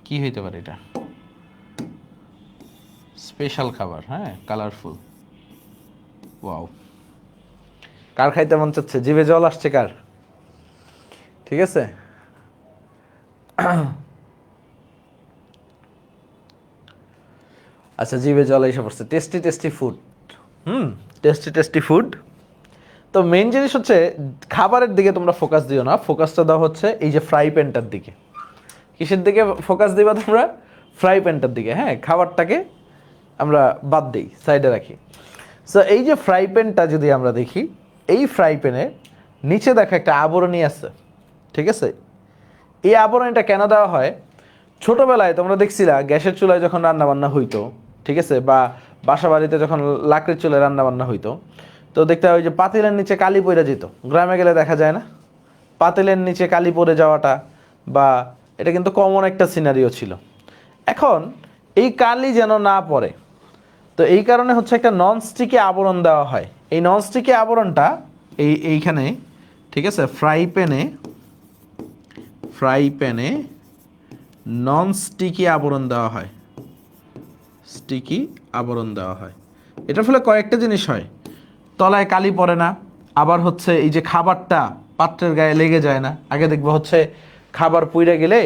Speaker 1: কি হইতে পারে এটা? স্পেশাল খাবার, হ্যাঁ, কালারফুল। ওয়াও, কার খাইতে মন চাচ্ছে? জিভে জল আসছে কার? ঠিক আছে। আচ্ছা, জিভে জল এসে পড়ছে। Tasty tasty food. Tasty tasty food. তো মেইন জিনিস হচ্ছে খাবারের দিকে তোমরা ফোকাস দিও না, ফোকাসটা দাও হচ্ছে এই যে ফ্রাই প্যানটার দিকে। কিসের দিকে ফোকাস দিবা তোমরা? ফ্রাই প্যানটার দিকে, হ্যাঁ। খাবারটাকে আমরা বাদ দিই, সাইডে রাখি। সো এই যে ফ্রাই প্যানটা যদি আমরা দেখি, এই ফ্রাই প্যানে নিচে দেখো একটা আবরণী আছে, ঠিক আছে। এই আবরণীটা কেন দেওয়া হয়? ছোটবেলায় তোমরা দেখছিলা গ্যাসের চুলায় যখন রান্না বান্না হইতো, ঠিক আছে, বা বাসা বাড়িতে যখন লাকড়ির চুলায় রান্না বান্না হইতো, তো দেখতে হয় ওই যে পাতিলের নিচে কালি পড়ে যেত। গ্রামে গেলে দেখা যায় না পাতিলের নিচে কালি পড়ে যাওয়াটা, বা এটা কিন্তু কমন একটা সিনারিও ছিল। এখন এই কালি যেন না পড়ে, তো এই কারণে হচ্ছে একটা ননস্টিকি আবরণ দেওয়া হয়। এই ননস্টিকি আবরণটা এইখানে, ঠিক আছে, ফ্রাই প্যানে ননস্টিকি আবরণ দেওয়া হয়, স্টিকি আবরণ দেওয়া হয়। এটার ফলে কয়েকটা জিনিস হয়। তলায় কালি পড়ে না, আবার হচ্ছে এই যে খাবারটা পাত্রের গায়ে লেগে যায় না। আগে দেখবো হচ্ছে খাবার পুড়ে গেলে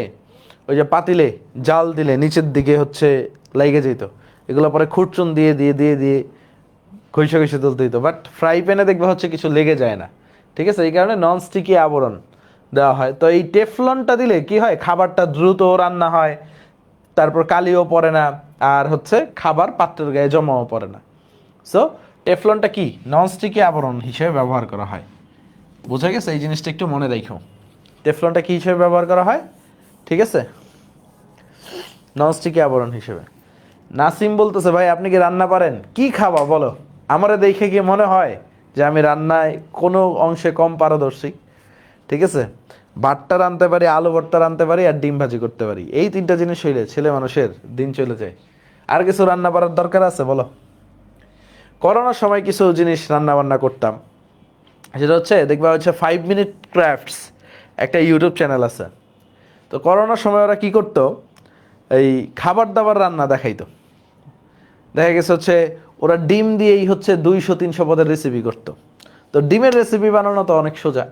Speaker 1: ওই যে পাতিলে জাল দিলে নিচের দিকে হচ্ছে লেগে যেত, এগুলো পরে খুরচুন দিয়ে দিয়ে দিয়ে দিয়ে ঘষে ঘষে তুলতে দিত। বাট ফ্রাই প্যানে দেখবে হচ্ছে কিছু লেগে যায় না, ঠিক আছে। এই কারণে নন স্টিকি আবরণ দেওয়া হয়। তো এই টেফলনটা দিলে কি হয়, খাবারটা দ্রুত রান্না হয়, তারপর কালিও পড়ে না, আর হচ্ছে খাবার পাত্রের গায়ে জমাও পড়ে না। সো টেফলনটা কি, ননস্টিকি আবরণ হিসেবে ব্যবহার করা হয়। বোঝা গেছে? এই জিনিসটা একটু মনে রাখো। টেফলনটা কি হিসেবে ব্যবহার করা হয়, ঠিক আছে, ননস্টিকি আবরণ হিসেবে। নাসিম বলতেছে, ভাই আপনি কি রান্না পারেন? কি খাওয়া বলো? আমারে দেখে কি মনে হয় যে আমি রান্নায় কোনো অংশে কম পারদর্শী? ঠিক আছে, ভাতটা রাঁধতে পারি, আলু ভর্তা রাঁধতে পারি, আর ডিম ভাজি করতে পারি। এই তিনটা জিনিস হইলে ছেলে মানুষের দিন চলে যায়। আর কিছু রান্না করার দরকার আছে বলো? করোনার সময় কিছু জিনিস রান্না বান্না করতাম, সেটা হচ্ছে দেখবা হচ্ছে 5 মিনিট ক্রাফটস, একটা ইউটিউব চ্যানেল আছে। তো করোনার সময় ওরা কি করতো, এই খাবার দাবার রান্না দেখাইতো। দেখা গেছে হচ্ছে ওরা ডিম দিয়েই হচ্ছে 200-300 পদের রেসিপি করতো। তো ডিমের রেসিপি বানানো তো অনেক সোজা।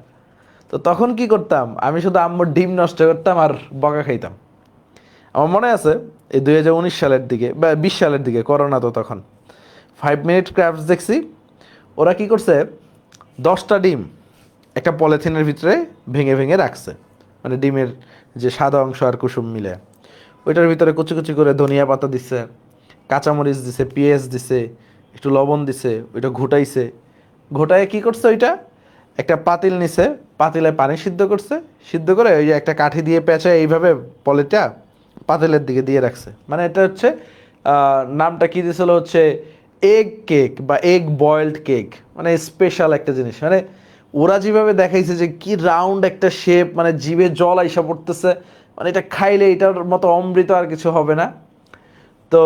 Speaker 1: তো তখন কি করতাম, আমি শুধু আম্মুর ডিম নষ্ট করতাম আর বকা খাইতাম। আমার মনে আছে এই 2019 সালের দিকে বা 20 সালের দিকে, করোনা তো তখন, 5 মিনিট ক্রাফটস দেখছি। ওরা কি করছে, 10টা ডিম একটা পলিথিনের ভিতরে ভেঙে ভেঙে রাখছে, মানে ডিমের যে সাদা অংশ আর কুসুম মিলে, ওইটার ভিতরে কুচি কুচি করে ধনিয়া পাতা দিছে, কাঁচামরিচ দিছে, পেঁয়াজ দিছে, একটু লবণ দিছে, ওইটা ঘুটাইছে। ঘুটায় কি করছে, ওইটা একটা পাতিল নিছে, পাতিলে পানি সিদ্ধ করছে, সিদ্ধ করে ওই যে একটা কাঠি দিয়ে পেঁচায় এইভাবে পলিটা পাতিলের দিকে দিয়ে রাখছে। মানে এটা হচ্ছে নামটা কি দিয়েছিল হচ্ছে এগ কেক বা এগ বয়েলড কেক, মানে স্পেশাল একটা জিনিস। মানে ওরা যেভাবে দেখাইছে যে কি রাউন্ড একটা শেপ, মানে জিভে জল আইসা পড়তেছে, মানে এটা খাইলে এটার মতো অমৃত আর কিছু হবে না। তো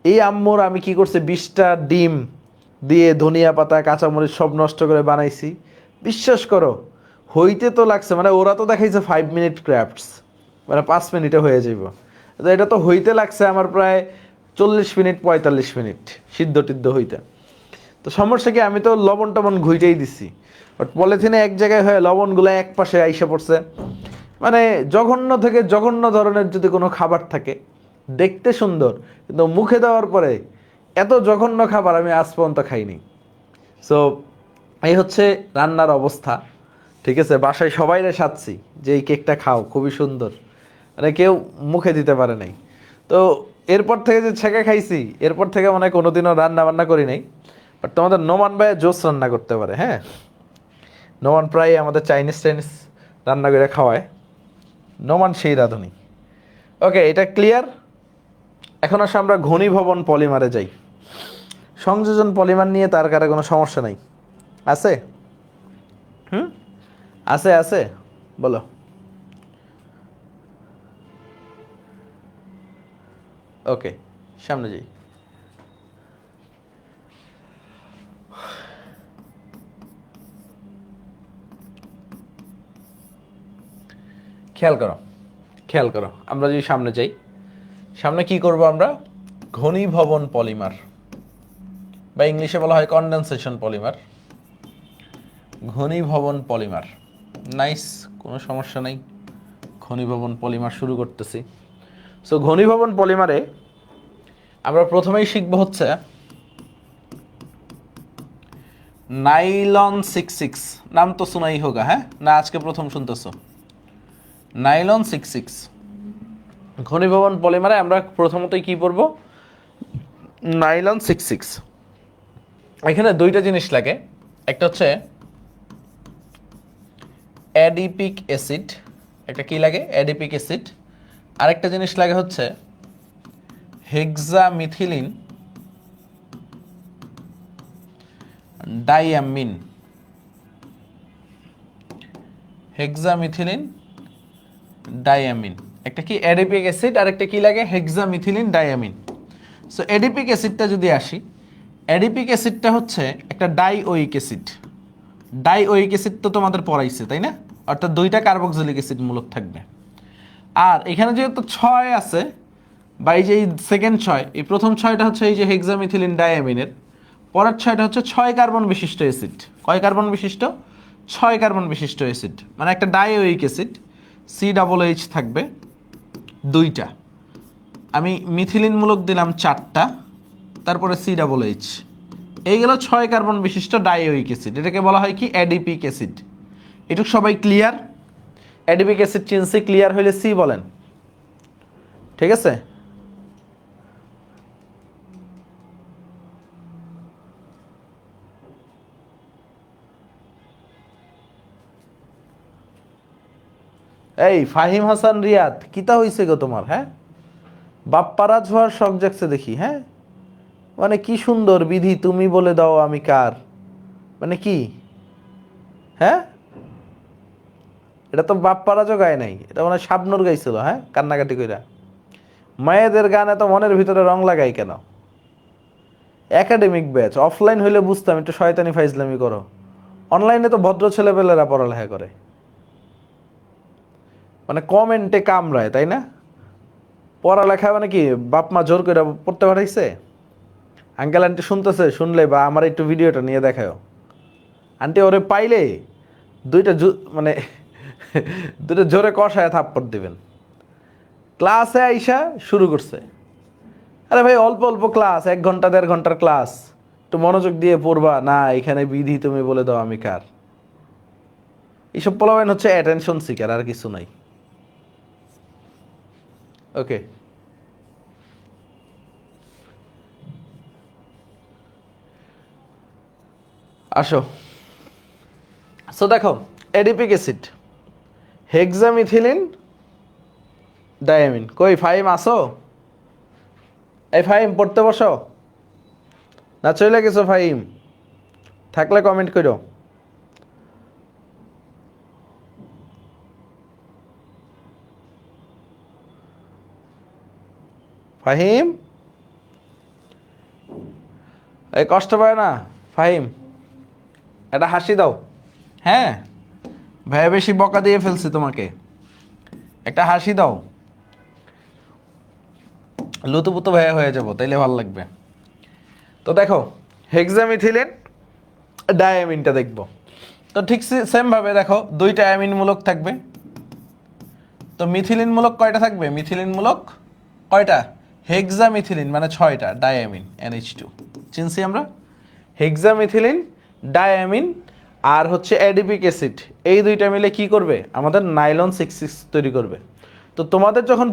Speaker 1: এই আম্মুর আমি কি করছি, 20টা ডিম দিয়ে ধনিয়া পাতা কাঁচামরিচ সব নষ্ট করে বানাইছি। বিশ্বাস করো, হইতে তো লাগছে, মানে ওরা তো দেখাইছে 5 মিনিট ক্রাফটস, মানে 5 মিনিটে হয়ে যাইব। তো এটা তো হইতে লাগছে আমার প্রায় 40 মিনিট 45 মিনিট সিদ্ধ টিদ্ধ হইতে। তো সমস্যা কি, আমি তো লবণ টবণ ঘুইটাই দিছি, বাট পলিথিনে এক জায়গায় হয়ে লবণগুলো এক পাশে আইসা পড়ছে। মানে জঘন্য থেকে জঘন্য ধরনের যদি কোনো খাবার থাকে, দেখতে সুন্দর কিন্তু মুখে দেওয়ার পরে এত জঘন্য খাবার আমি আজ পর্যন্ত খাইনি। সো এই হচ্ছে রান্নার অবস্থা, ঠিক আছে। বাসায় সবাইরে সাধছি যে এই কেকটা খাও, খুবই সুন্দর, মানে কেউ মুখে দিতে পারে নাই। তো এরপর থেকে যে ছেঁকা খাইছি, এরপর থেকে মনে হয় কোনোদিনও রান্না বান্না করি নাই। বাট তোমাদের নোমান ভাই জোস রান্না করতে পারে, হ্যাঁ। নোমান প্রায় আমাদের চাইনিজ চাইনিজ রান্না করে খাওয়ায়। নোমান সেই রাঁধুনি। ওকে, এটা ক্লিয়ার। এখন আসলে আমরা ঘনীভবন পলিমারে যাই। সংযোজন পলিমার নিয়ে তার কারে কোনো সমস্যা নাই? আছে? হুম, আছে আছে, বলো। ওকে, সামনে যাই। খেয়াল করো, খেয়াল করো, আমরা যদি সামনে যাই, সামনে কি করব আমরা, ঘনীভবন পলিমার বা ইংলিশে বলা হয় কনডেনসেশন পলিমার, ঘনীভবন পলিমার। নাইস, কোনো সমস্যা নাই। ঘনীভবন পলিমার শুরু করতেছি। সো ঘনীভবন পলিমারে আমরা প্রথমেই শিখব হচ্ছে নাইলন 66, নাম তো শোনাই হোগা, হ্যাঁ না আজকে প্রথম শুনতেছো? নাইলন 66 ঘনীভবন পলিমারে আমরা প্রথমতই কি পড়ব? নাইলন 66। এখানে দুইটা জিনিস লাগে, একটা হচ্ছে অ্যাডিপিক অ্যাসিড, একটা কি লাগে? Adipic acid. আরেকটা জিনিস লাগে হচ্ছে হেক্সামিথিলিন ডাইয়ামিন, হেক্সামিথিলিন ডাইয়ামিন। একটা কি অ্যাডিপিক অ্যাসিড আর একটা কি লাগে? Hexamethylene diamine. সো অ্যাডিপিক অ্যাসিডটা যদি আসি, অ্যাডিপিক অ্যাসিডটা হচ্ছে একটা ডাইওয়িক অ্যাসিড। ডাইওয়িক অ্যাসিড তো তোমাদের পড়াইছে তাই না? অর্থাৎ দুইটা কার্বক্সিলিক অ্যাসিড মূলক থাকবে। আর এখানে যেহেতু 6 আছে, বা এই যে এই সেকেন্ড 6, এই প্রথম 6টা হচ্ছে এই যে হেক্সামিথিলিন ডাইয়ামিনের, পরের 6টা হচ্ছে 6 কার্বন বিশিষ্ট অ্যাসিড। কয় কার্বন বিশিষ্ট? 6 কার্বন বিশিষ্ট অ্যাসিড, মানে একটা ডাইওয়িক অ্যাসিড। COOH থাকবে 2টা, আমি মিথিলিন মূলক দিলাম 4টা, তারপরে COOH। এইগুলো 6 কার্বন বিশিষ্ট ডাইওয়িক অ্যাসিড, এটাকে বলা হয় কি? Adipic acid. এটুক সবাই ক্লিয়ার? অ্যাডিপিক অ্যাসিড চিনছি, ক্লিয়ার হইলে সি বলেন, ঠিক আছে? এই ফাহিম হাসান রিয়াদ, কিতা হইছে গো তোমার? হ্যাঁ, বাপ্পারাজ হওয়ার শখ জাগছে দেখি। হ্যাঁ, মানে কি সুন্দর বিধি, তুমি বলে দাও আমি কার, মানে কি? হ্যাঁ, এটা তো বাপ্পারাজও গায় নাই, এটা মানে শাবনূর গাইছিল। হ্যাঁ, কান্নাকাটি কইরা। মায়েদের গানে তো মনের ভিতরে রং লাগাই কেন? একাডেমিক ব্যাচ, অফলাইন হইলে বুঝতাম একটু শয়তানি ফাইজলামি করো, অনলাইনে তো ভদ্র ছেলেপেলেরা পড়ালেখা করে, মানে কমেন্টে কামড়ায়, তাই না? পড়ালেখা মানে কি বাপ মা জোর করে পড়তে পাঠাইছে? আঙ্কেল আন্টি শুনতেছে, শুনলে বা আমার একটু ভিডিওটা নিয়ে দেখাও। আন্টি ওরে পাইলে দুইটা মানে দুটো জোরে কষায় থাপ্পড় দিবেন। ক্লাসে আইসা শুরু করছে, আরে ভাই অল্প অল্প ক্লাস, 1 ঘন্টা 1.5 ঘন্টার ক্লাস, একটু মনোযোগ দিয়ে পড়বা না। এখানে বিধি তুমি বলে দাও আমি কার। এইসব পোলাবেন হচ্ছে অ্যাটেনশন সিকার, আর কিছু নাই। ওকে, আসো। সো দেখো, অ্যাডিপিক অ্যাসিড, হেক্সামিথিলিন ডায়ামিন। কই ফাহিম আসো? এই ফাহিম পড়তে বসো না, চলে গেছো ফাহিম? থাকলে কমেন্ট করো। ফাহিম, এই কষ্ট পায় না ফাহিম, একটা হাসি দাও। হ্যাঁ, ভাইয়া বেশি বকা দিয়ে ফেলছে তোমাকে, একটা হাসি দাও, লুতুপুতু ভাইয়া হয়ে যাবো, তাইলে ভালো লাগবে। তো দেখো, হেক্সামিথিলিন ডায়ামিনটা দেখবো। তো ঠিক সেম ভাবে দেখো, 2টা অ্যামিন মূলক থাকবে। তো মিথিলিন মূলক কয়টা থাকবে? মিথিলিন মূলক কয়টা? হেক্সামিথিলিন মানে 6টা, ডায়ামিন NH2 চিনছি আমরা। হেক্সামিথিলিন ডায়ামিন আর হচ্ছে অ্যাডিপিক অ্যাসিড, এই 2টা মিলে কি করবে? আমাদের নাইলন 66 তৈরি করবে। তো তোমাদের যখন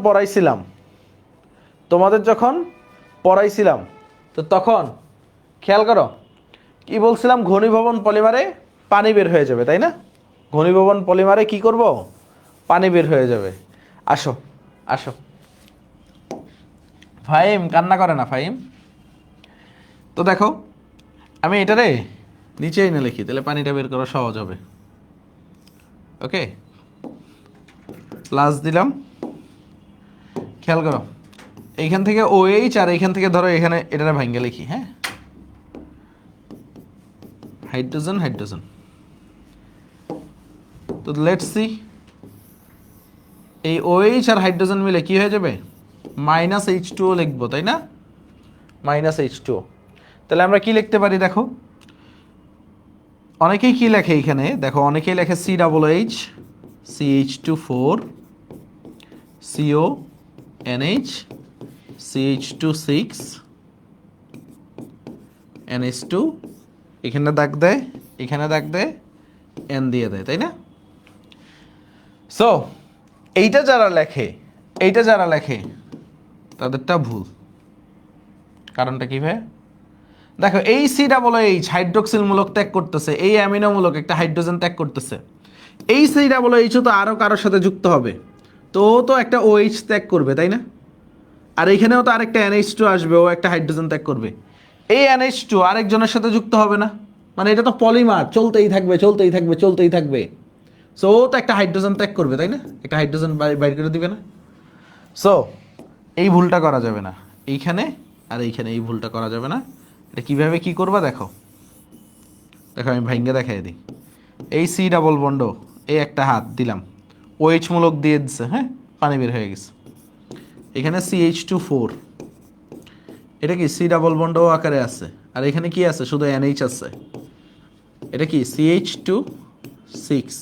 Speaker 1: পড়াইছিলাম তো তখন খেয়াল করো কি বলছিলাম? ঘনীভবন পলিমারে পানি বের হয়ে যাবে, তাই না? ঘনীভবন পলিমারে কি করব? পানি বের হয়ে যাবে। আসো আসো, ফাহিম কান্না করে না ফাহিম। তো দেখো, আমি এটারে নিচে এনে লিখি, তাহলে পানিটা বের করা সহজ হবে। ওকে, প্লাস দিলাম। খেয়াল করো, এইখান থেকে OH আর এইখান থেকে ধরো এখানে এটারে ভাঙ্গে লিখি। হ্যাঁ, হাইড্রোজেন হাইড্রোজেন। তো লেটস সি, এই OH আর হাইড্রোজেন মিলে কি হয়ে যাবে? -H2O লিখবো, তাই না? -H2O। তাহলে আমরা কি লিখতে পারি দেখো, অনেকেই কি লেখে এখানে দেখো, অনেকেই লেখে COOH CH2 4 CO NH CH2 6 NH2, এখানে দাগ দেয়, এখানে দাগ দেয়, N দিয়ে দেয়, তাই না? সো এইটা যারা লেখে তাদেরটা ভুল। কারণটা কি ভাই? দেখো এই COOH হাইড্রোক্সিল মূলক ত্যাগ করতেছে, এই অ্যামিনো মূলক একটা হাইড্রোজেন ত্যাগ করতেছে, এই COOH তো আরো কারোর সাথে যুক্ত হবে, তো ও তো একটা OH ত্যাগ করবে, তাই না? আর এইখানেও তো আরেকটা NH2 আসবে, ও একটা হাইড্রোজেন ত্যাগ করবে, এই NH2 আরেকজনের সাথে যুক্ত হবে না, মানে এটা তো পলিমার, চলতেই থাকবে চলতেই থাকবে চলতেই থাকবে। সো ও তো একটা হাইড্রোজেন ত্যাগ করবে, তাই না? একটা হাইড্রোজেন বাইর করে দিবে না? সো এই ভুলটা করা যাবে না এইখানে, আর এইখানে এই ভুলটা করা যাবে না। এটা কিভাবে কি করবা দেখো, দেখো আমি ভাইঙ্গা দেখাই দিই। এই C ডবল বন্ড, এই একটা হাত দিলাম, OH মূলক দিয়ে দিচ্ছে, হ্যাঁ, পানি বের হয়ে গেছে। এখানে CH2 4, এটা কি C ডবল বন্ড আকারে আছে, আর এখানে কি আছে, শুধু NH আছে। এটা কি CH2 6,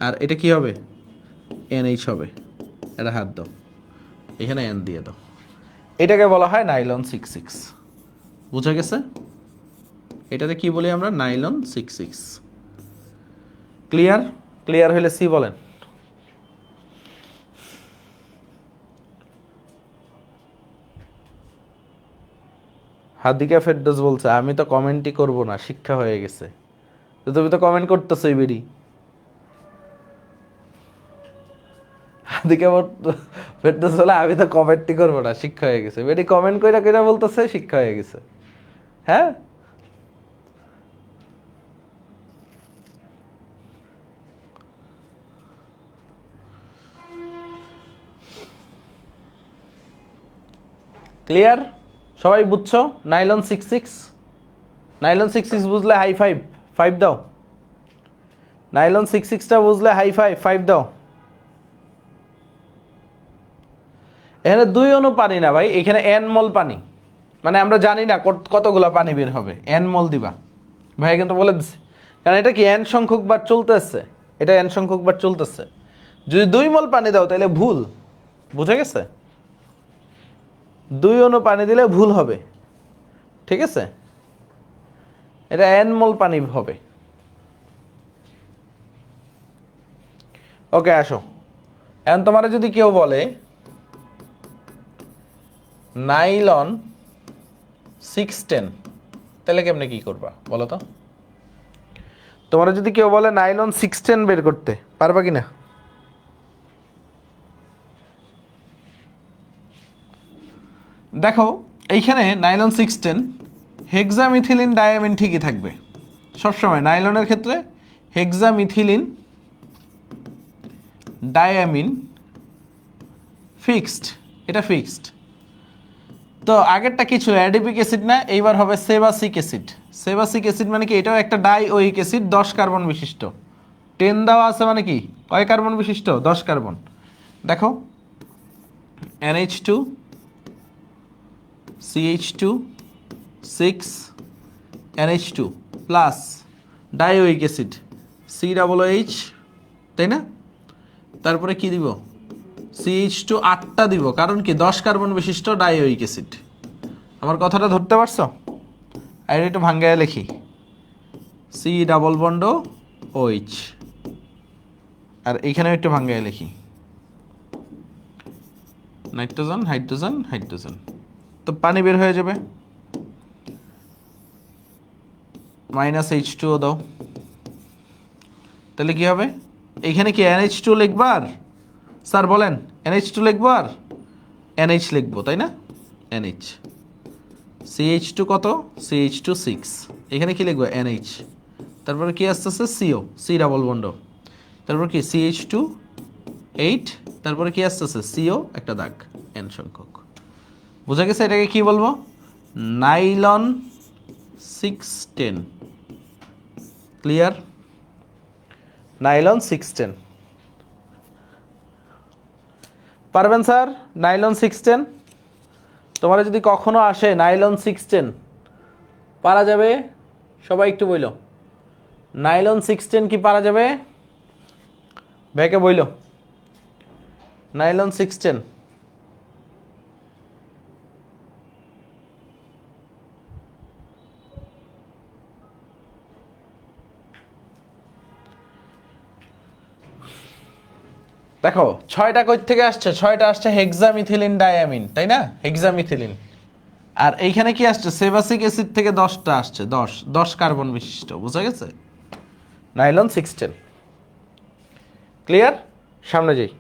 Speaker 1: আর এটা কি হবে, NH হবে। এটা হাত দাও, এখানে N দিয়ে দাও, এটাকে বলা হয় নাইলন 6,6। বুঝা গেছে? এটাতে কি বলি আমরা, নাইলন 6,6। ক্লিয়ার? ক্লিয়ার হলে সি বলেন। হাদিকা ফেরদৌস বলছে আমি তো কমেন্টই করব না, শিক্ষা হয়ে গেছে। তো তুমি তো কমেন্ট করতেছো বেরি। হাদিকা ফেরদৌস বলে আমি তো কমেন্টই করব না, শিক্ষা হয়ে গেছে। বেরি কমেন্ট কইরা কইরা বলতেছে শিক্ষা হয়ে গেছে। হ্যাঁ, ক্লিয়ার? সবাই বুঝছো? নাইলন 6,6, নাইলন 6,6 বুঝলে হাই ফাইভ, ফাইভ দাও। নাইলন 6,6টা বুঝলে হাই ফাইভ, ফাইভ দাও। এখানে 2 অণু পানি না ভাই, এখানে N মল পানি, মানে আমরা জানি না কতগুলা পানি বের হবে, N মল দিবা। ভাই কিন্তু বলে দিচ্ছে, কারণ এটা কি N সংখ্যক বার চলতেছে, এটা N সংখ্যক বার চলতেছে। যদি 2 মল পানি দাও তাহলে ভুল। বুঝে গেছে? 2 অণু পানি দিলে ভুল হবে, ঠিক আছে? এটা N মল পানি হবে। ওকে, আসো। এখন তোমার যদি কেউ বলে নাইলন 610, তাহলে কেমনে কি করবা বলো তো? তোমরা যদি কেউ বলে নাইলন 610 বের করতে পারবা কিনা? দেখো এইখানে নাইলন 610 হেক্সামিথিলিন ডায়ামিন ঠিকই থাকবে সবসময়। নাইলনের ক্ষেত্রে হেক্সামিথিলিন ডায়ামিন ফিক্সড, এটা ফিক্সড। তো আগেরটা কিছু অ্যাডিপিক অ্যাসিড না, এইবার হবে সেবাসিক অ্যাসিড। সেবাসিক অ্যাসিড মানে কি, এটাও একটা ডাইওইক অ্যাসিড, 10 কার্বন বিশিষ্ট। 10 দেওয়া আছে মানে কি, কয় কার্বন বিশিষ্ট, 10 কার্বন। দেখো NH2 CH2 6 NH2 plus ডাইওইক acid COOH, তাই না? তারপরে কি দিব, CH2 8টা দিব, কারণ কি 10 কার্বন বিশিষ্ট ডাইওইক অ্যাসিড। আমার কথাটা ধরতে পারছো? আর একটু ভাঙ্গায় লিখি, C ডবল বন্ড OH, আর এইখানেও একটু ভাঙ্গায় লিখি, নাইট্রোজেন হাইড্রোজেন হাইড্রোজেন। তো পানি বের হয়ে যাবে, -H2O দাও, তাহলে কি হবে, এইখানে কি NH2 লিখবা? আর স্যার বলেন NH2 লিখবো আর NH লিখবো, তাই না? NH CH2 কত, CH2 6, এখানে কি লিখবো, NH, তারপরে কি আসতেছে CO, C ডবল বন্ড, তারপর কি CH2 8, তারপরে কি আসতেছে CO একটা দাগ, N সংখ্যক। বুঝা গেছে? এটাকে কি বলবো, নাইলন 610। ক্লিয়ার? নাইলন 610 পারবেন স্যার? নাইলন 610 তোমার যদি কখনো আসে নাইলন 610 পারা যাবে? সবাই একটু বইল, নাইলন 610 কি পারা যাবে? ব্যাকে বইল, নাইলন 610। দেখো 6টা কই থেকে আসছে? 6টা আসছে হেক্সামিথিলিন ডায়ামিন, তাই না? হেক্সামিথিলিন। আর এইখানে কি আসছে? সেবাসিক অ্যাসিড থেকে 10টা আসছে, 10 কার্বন বিশিষ্ট। বুঝা গেছে? নাইলন 610। ক্লিয়ার? সামনে যাই।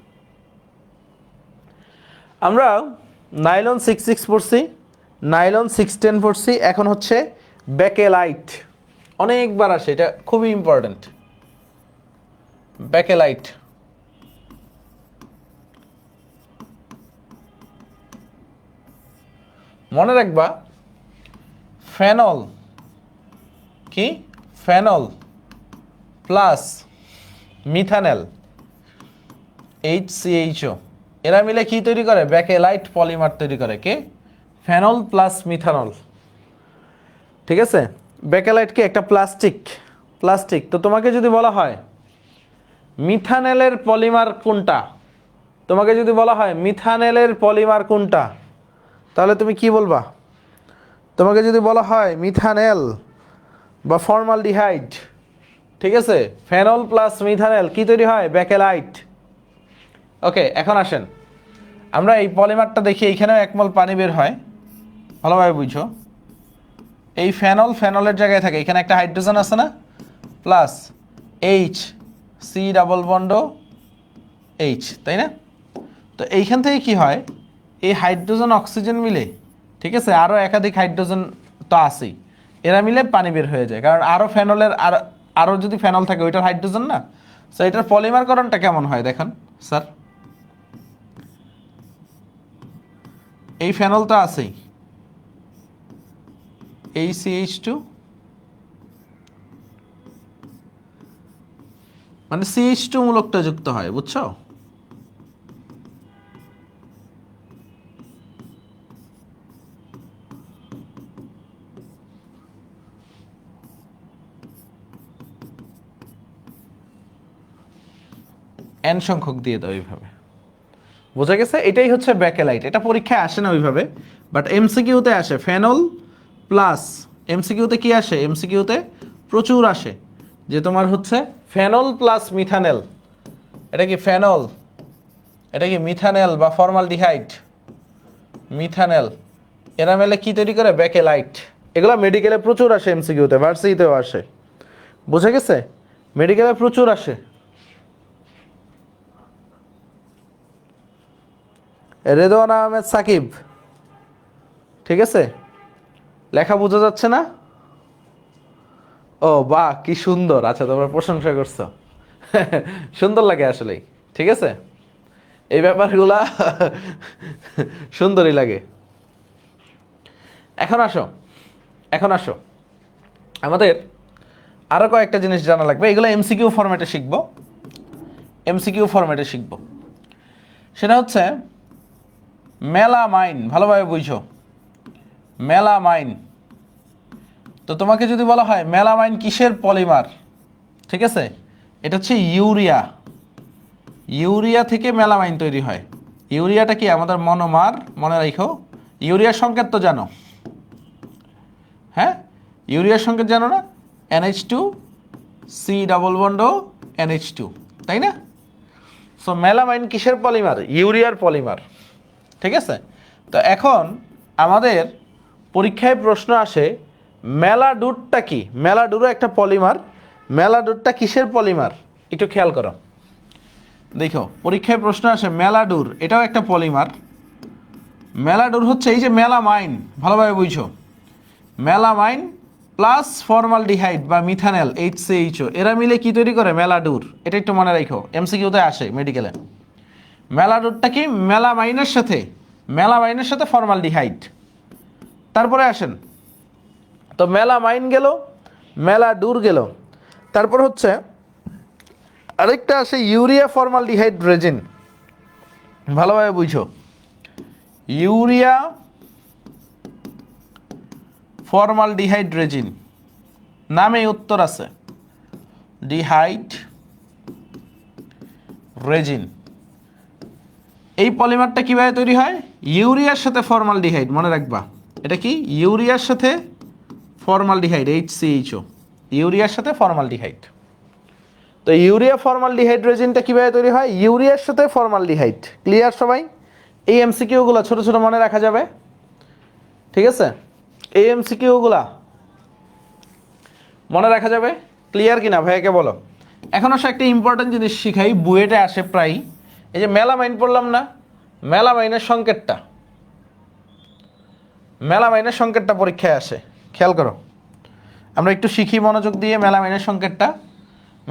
Speaker 1: আমরা নাইলন 66 পড়ছি, নাইলন 610 পড়ছি, এখন হচ্ছে বেকেলাইট। অনেকবার আসে, এটা খুবই ইম্পর্টেন্ট। বেকেলাইট মনে রাখবা, ফেনল কি? ফেনল প্লাস মিথানেল HCHO, এরা মিলে কি তৈরি করে? বেকেলাইট পলিমার তৈরি করে। কে? Phenol plus methanol. ঠিক আছে? বেকেলাইট কি? একটা প্লাস্টিক। প্লাস্টিক। তো তোমাকে যদি বলা হয় মিথানেলের পলিমার কোনটা, তোমাকে যদি বলা হয় মিথানেলের পলিমার কোনটা, তাহলে তুমি কি বলবা? তোমাকে যদি বলা হয় মিথানেল বা ফর্মালডিহাইড, ঠিক আছে, ফেনল প্লাস মিথানেল কি তৈরি হয়? বেকেলাইট। ওকে, এখন আসেন আমরা এই পলিমারটা দেখি। এইখানেও 1 মোল পানি বের হয়, ভালোভাবে বুঝো। এই ফেনল, ফেনলের জায়গায় থাকে, এখানে একটা হাইড্রোজেন আছে না, plus HC double bond H, তাই না? তো এইখান থেকে কি হয়? এই হাইড্রোজেন অক্সিজেন মিলে, ঠিক আছে, আরও একাধিক হাইড্রোজেন তো আছেই, এরা মিলে পানি বের হয়ে যায়। কারণ আরও ফেনলের আরও যদি ফেনল থাকে, ওইটার হাইড্রোজেন না। সো এটার পলিমারকরণটা কেমন হয় দেখেন স্যার। এই ফেনল তো আছেই, CH2 মানে CH2 মূলকটা যুক্ত হয়, বুঝছো? N সংখ্যক দিয়ে দাও এইভাবে। বোঝা গেছে? এটাই হচ্ছে বেকেলাইট। এটা পরীক্ষায় আসে না ওইভাবে, বাট MCQতে আসে। ফেনল প্লাস, MCQতে কি আসে? MCQতে প্রচুর আসে যে তোমার হচ্ছে ফেনল প্লাস মিথানেল। এটা কি ফেনল? এটা কি মিথানেল বা ফর্মালডিহাইড? মিথানেল, এরা মিলে কি তৈরি করে? বেকেলাইট। এগুলো মেডিকেলে প্রচুর আসে, MCQতে, ভার্সিটিতেও আসে। বোঝা গেছে? মেডিকেলে প্রচুর আসে। রেদওয়ান আহমেদ সাকিব, ঠিক আছে? লেখা বোঝা যাচ্ছে না? ও বাহ, কি সুন্দর। আচ্ছা, তোমরা প্রশংসা করছো, সুন্দর লাগে আসলেই। ঠিক আছে, এই ব্যাপারগুলা সুন্দরই লাগে। এখন আসো, এখন আসো, আমাদের আরো কয়েকটা জিনিস জানা লাগবে। এগুলো MCQ ফরম্যাটে শিখবো, MCQ ফরম্যাটে শিখবো। সেটা হচ্ছে মেলামাইন। ভালোভাবে বুঝো, মেলামাইন। তো তোমাকে যদি বলা হয় মেলামাইন কিসের পলিমার, ঠিক আছে, এটা হচ্ছে ইউরিয়া। ইউরিয়া থেকে মেলামাইন তৈরি হয়। ইউরিয়াটা কি? আমাদের মনোমার, মনে রাখো। ইউরিয়ার সংকেত তো জানো, হ্যাঁ? ইউরিয়ার সংকেত জানো না? NH2 C double bond NH2, তাই না? সো মেলামাইন কিসের পলিমার? ইউরিয়ার পলিমার। ঠিক আছে? তো এখন আমাদের পরীক্ষায় প্রশ্ন আসে মেলাডুরটা কি? মেলাডুরও একটা পলিমার। মেলাডুরটা কিসের পলিমার? একটু খেয়াল করো, দেখো পরীক্ষায় প্রশ্ন আসে মেলাডুর, এটাও একটা পলিমার। মেলাডুর হচ্ছে এই যে মেলামাইন, ভালোভাবে বুঝো, মেলামাইন প্লাস ফর্মালডিহাইড বা মিথানেল HCHO, এরা মিলে কি তৈরি করে? মেলাডুর। এটা একটু মনে রাখো, MCQতে আসে মেডিকেলে। মেলাডুরটা কি? মেলামাইনের সাথে ফর্মালডিহাইড। তারপরে আসেন, তো মেলামাইন গেল, মেলাডুর গেল, তারপর হচ্ছে আরেকটা আসে ইউরিয়া ফর্মালডিহাইড রেজিন। ভালোভাবে বুঝো, ইউরিয়া ফর্মালডিহাইড রেজিন, নামেই উত্তর আছে। ডিহাইড রেজিন, এই পলিমারটা কিভাবে তৈরি হয়? ইউরিয়ার সাথে ফর্মালডিহাইড, মনে রাখবা এটা কি? ইউরিয়ার সাথে ফর্মালডিহাইড, HCHO, ইউরিয়ার সাথে ফর্মালডিহাইড। তো ইউরিয়া ফর্মালডিহাইড রেজিনটা কিভাবে তৈরি হয়? ইউরিয়ার সাথে ফর্মালডিহাইড। ক্লিয়ার সবাই? এই এমসিকিউগুলো ছোট ছোট মনে রাখা যাবে, ঠিক আছে? এই এমসিকিউগুলা মনে রাখা যাবে। ক্লিয়ার কিনা ভাইয়াকে বলো। এখন আসলে একটা ইম্পর্টেন্ট জিনিস শিখাই, বুয়েটে আসে প্রায়। এই যে মেলামাইন পড়লাম না, মেলামাইনের সংকেতটা, মেলামাইনের সংকেতটা পরীক্ষায় আসে, খেয়াল করো। আমরা একটু শিখি মনোযোগ দিয়ে মেলামাইনের সংকেতটা।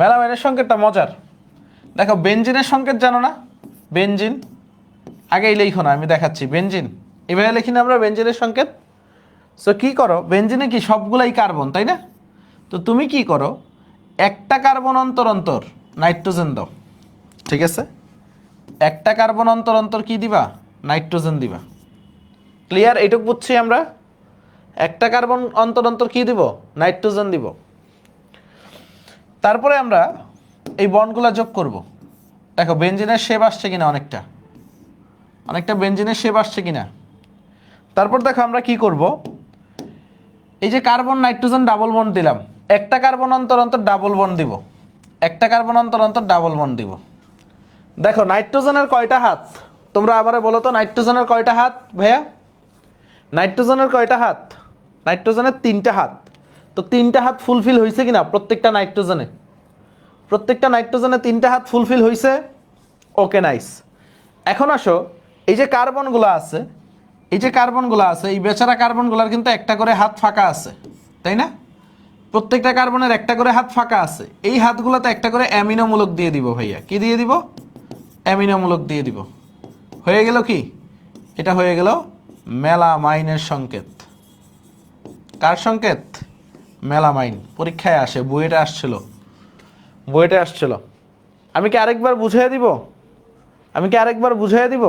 Speaker 1: মেলামাইনের সংকেতটা মজার। দেখো বেনজিনের সংকেত জানো না? বেনজিন আগেই লিখো না, আমি দেখাচ্ছি। বেনজিন এভাবে লিখি না আমরা বেনজিনের সংকেত। সো কি করো, বেনজিনে কি সবগুলাই কার্বন, তাই না? তো তুমি কি করো, একটা কার্বন অন্তর অন্তর নাইট্রোজেন দাও, ঠিক আছে? একটা কার্বন অন্তর অন্তর কি দিবা? নাইট্রোজেন দিবা। ক্লিয়ার? এইটুকু বুঝছি আমরা। একটা কার্বন অন্তর অন্তর কি দিব? নাইট্রোজেন দিব। তারপরে আমরা এই বন্ডগুলা যোগ করব। দেখো বেনজিনের শেপ আসছে কিনা, অনেকটা অনেকটা বেনজিনের শেপ আসছে কিনা। তারপর দেখো আমরা কি করব, এই যে কার্বন নাইট্রোজেন ডাবল বন্ড দিলাম, একটা কার্বন অন্তর অন্তর ডাবল বন্ড দিব, একটা কার্বন অন্তর অন্তর ডাবল বন্ড দিব। দেখো নাইট্রোজেনের কয়টা হাত? তোমরা আমারে বলো তো, নাইট্রোজেনের কয়টা হাত ভাইয়া? নাইট্রোজেনের কয়টা হাত? নাইট্রোজেনের 3টা হাত। তো 3টা হাত ফুলফিল হয়েছে কিনা প্রত্যেকটা নাইট্রোজেনে? প্রত্যেকটা নাইট্রোজেনে 3টা হাত ফুলফিল হয়েছে। Okay nice. এখন আসো, এই যে কার্বনগুলো আছে, এই যে কার্বনগুলো আছে, এই বেচারা কার্বনগুলোর কিন্তু একটা করে হাত ফাঁকা আছে, তাই না? প্রত্যেকটা কার্বনের একটা করে হাত ফাঁকা আছে। এই হাতগুলোতে একটা করে অ্যামিনোমূলক দিয়ে দিব ভাইয়া। কি দিয়ে দিব? অ্যামিনোমূলক দিয়ে দিব। হয়ে গেল কি? এটা হয়ে গেল মেলামাইনের সংকেত। কার সংকেত? মেলামাইন। পরীক্ষায় আসে, বুয়েটে আসছিল, বুয়েটে আসছিল। আমি কি আরেকবার বুঝিয়ে দিব? আমি কি আরেকবার বুঝিয়ে দিব?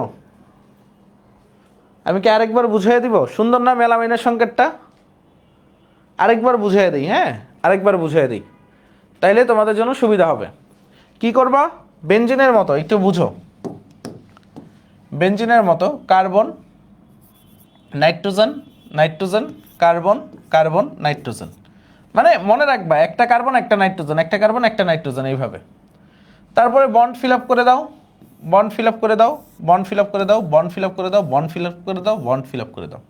Speaker 1: আমি কি আরেকবার বুঝিয়ে দিব? সুন্দর না মেলামাইনের সংকেতটা? আরেকবার বুঝিয়ে দিই, হ্যাঁ আরেকবার বুঝিয়ে দিই, তাইলে তোমাদের জন্য সুবিধা হবে। কি করবা? বেনজিনের মতো একটু বুঝো। বেনজিনের মতো carbon nitrogen nitrogen carbon carbon nitrogen, মানে মনে রাখবা একটা কার্বন একটা নাইট্রোজেন, একটা কার্বন একটা নাইট্রোজেন, এইভাবে। তারপরে বন্ড ফিল আপ করে দাও, বন্ড ফিল আপ করে দাও, বন্ড ফিল আপ করে দাও, বন্ড ফিল আপ করে দাও, বন্ড ফিল আপ করে দাও, বন্ড ফিল আপ করে দাও।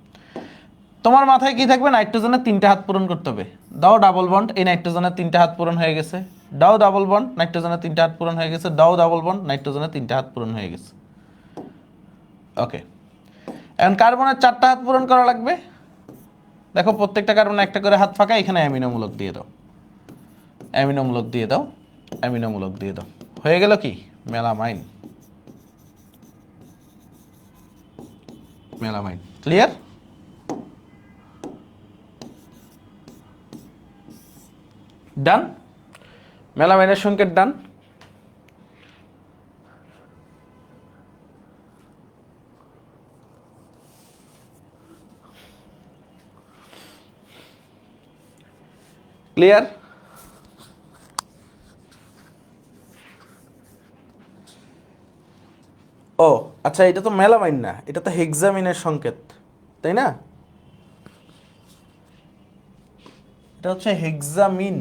Speaker 1: তোমার মাথায় কি থাকবে? নাইট্রোজেনের 3টা হাত পূরণ করতে হবে। দাও ডাবল বন্ড, এই নাইট্রোজেনের 3টা হাত পূরণ হয়ে গেছে। দাও ডাবল বন্ড, নাইট্রোজেনের 3টা হাত পূরণ হয়ে গেছে। দাও ডাবল বন্ড, নাইট্রোজেনের 3টা হাত পূরণ হয়ে গেছে। ওকে, এখন কার্বনের 4টা হাত পূরণ করা লাগবে। দেখো প্রত্যেকটা কার্বনে একটা করে হাত ফাঁকা, এখানে অ্যামিনোমূলক দিয়ে দাও, অ্যামিনোমূলক দিয়ে দাও, অ্যামিনোমূলক দিয়ে দাও। হয়ে গেল কি? মেলামাইন। মেলামাইন। ক্লিয়ার? ডান? মেলামাইনের সংকেত ডান। ক্লিয়ার? ও আচ্ছা, এটা তো মেলামাইন না, এটা তো হেক্সামিনের সংকেত, তাই না? এটা হচ্ছে হেক্সামিন।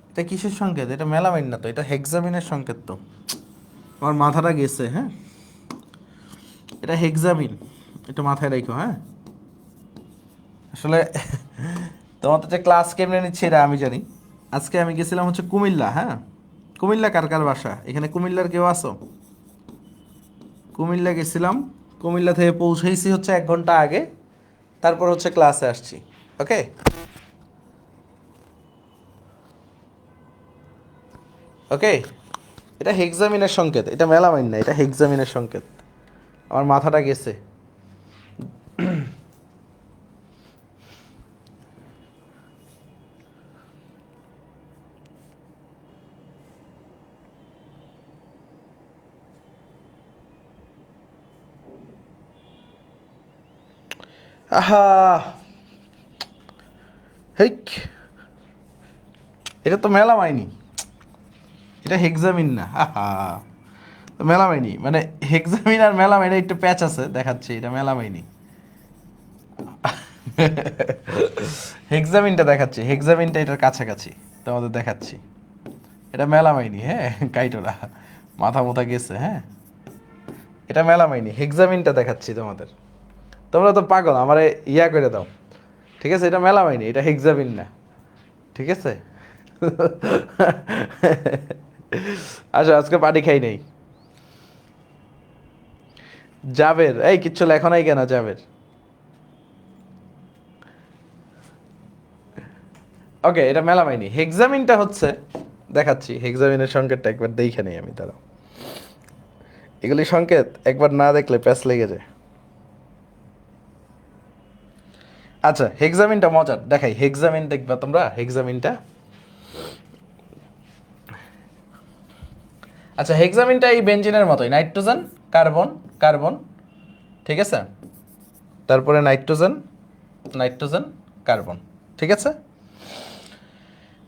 Speaker 1: এটা কিসের সংকেত? এটা মেলামাইন না তো, এটা হেক্সামিনের সংকেত। তো আমার মাথাটা গেছে, হ্যাঁ এটা হেক্সামিন, এটা মাথায় রাখো। হ্যাঁ আসলে তোমার তো যে ক্লাস কেমনে নিচ্ছে এটা আমি জানি। আজকে আমি গেছিলাম হচ্ছে কুমিল্লা। হ্যাঁ কুমিল্লা কার কার বাসা? এখানে কুমিল্লার কেউ আসো? কুমিল্লা গেছিলাম, কুমিল্লা থেকে পৌঁছেছি হচ্ছে 1 ঘন্টা আগে, তারপর হচ্ছে ক্লাসে আসছি। ওকে, ওকে, এটা হেক্সামিনের সংকেত, এটা মেলামাইন না, এটা হেক্সামিনের সংকেত। আমার মাথাটা গেছে। আহা, হেক, এটা তো মেলামাইনি, এটা হেক্সামিন না। মেলামাইনি মানে হেক্সামিন আর মেলামাইন একটু প্যাচ আছে, দেখাচ্ছি এটা মেলামাইনি। হেক্সামিনটা দেখাচ্ছি, হেক্সামিনটা এটার কাছাকাছি তোমাদের দেখাচ্ছি। এটা মেলামাইনি, হ্যাঁ কাইটোরা মাথা মোথা গেছে, হ্যাঁ এটা মেলামাইনি, হেক্সামিনটা দেখাচ্ছি তোমাদের। তোমরা তো পাগল, আমারে ইয়া করে দাও, ঠিক আছে? এটা মেলামাইনি, এটা হেক্সামিন না, ঠিক আছে? আচ্ছা, আজকে পানি খাই নাই। জাবের, এই কিচ্ছু লেখো নাই কেন জাবের? ওকে, এটা মেলামাইনি। হেক্সামিনটা হচ্ছে, দেখাচ্ছি হেক্সামিনের সংকেতটা একবার দেখে নেই আমি, তারা এগুলি সংকেত একবার না দেখলে প্যাচ লেগে যায়। আচ্ছা, হেক্সামিনটা মজার, দেখাই হেক্সামিন, দেখবা তোমরা হেক্সামিনটা। আচ্ছা, হেক্সামিনটা এই বেঞ্জিনের মতোই, নাইট্রোজেন কার্বন কার্বন, ঠিক আছে? তারপরে নাইট্রোজেন নাইট্রোজেন কার্বন, ঠিক আছে?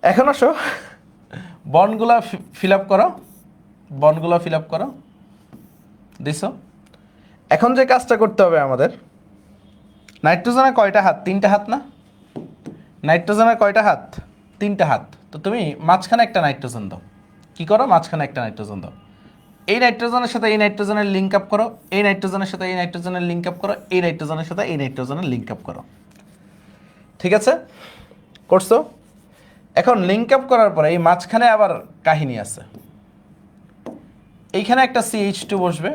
Speaker 1: এখন আসো বন্ডগুলা ফিল আপ করো, বন্ডগুলা ফিল আপ করো, দিছো। এখন যে কাজটা করতে হবে আমাদের, নাইট্রোজেনের কয়টা হাত? 3টা হাত না? নাইট্রোজেনের কয়টা হাত? 3টা হাত। তো তুমি মাঝখানে একটা নাইট্রোজেন দাও। কি করো? মাঝখানে একটা নাইট্রোজেন দাও। এই নাইট্রোজেনের সাথে এই নাইট্রোজেনের লিঙ্ক আপ করো, এই নাইট্রোজেনের সাথে এই নাইট্রোজেনের লিঙ্ক আপ করো, এই নাইট্রোজেনের সাথে এই নাইট্রোজেনের লিঙ্ক আপ করো, ঠিক আছে? করছো? এখন লিঙ্ক আপ করার পরে এই মাঝখানে আবার কাহিনী আছে। এইখানে একটা CH2 বসবে,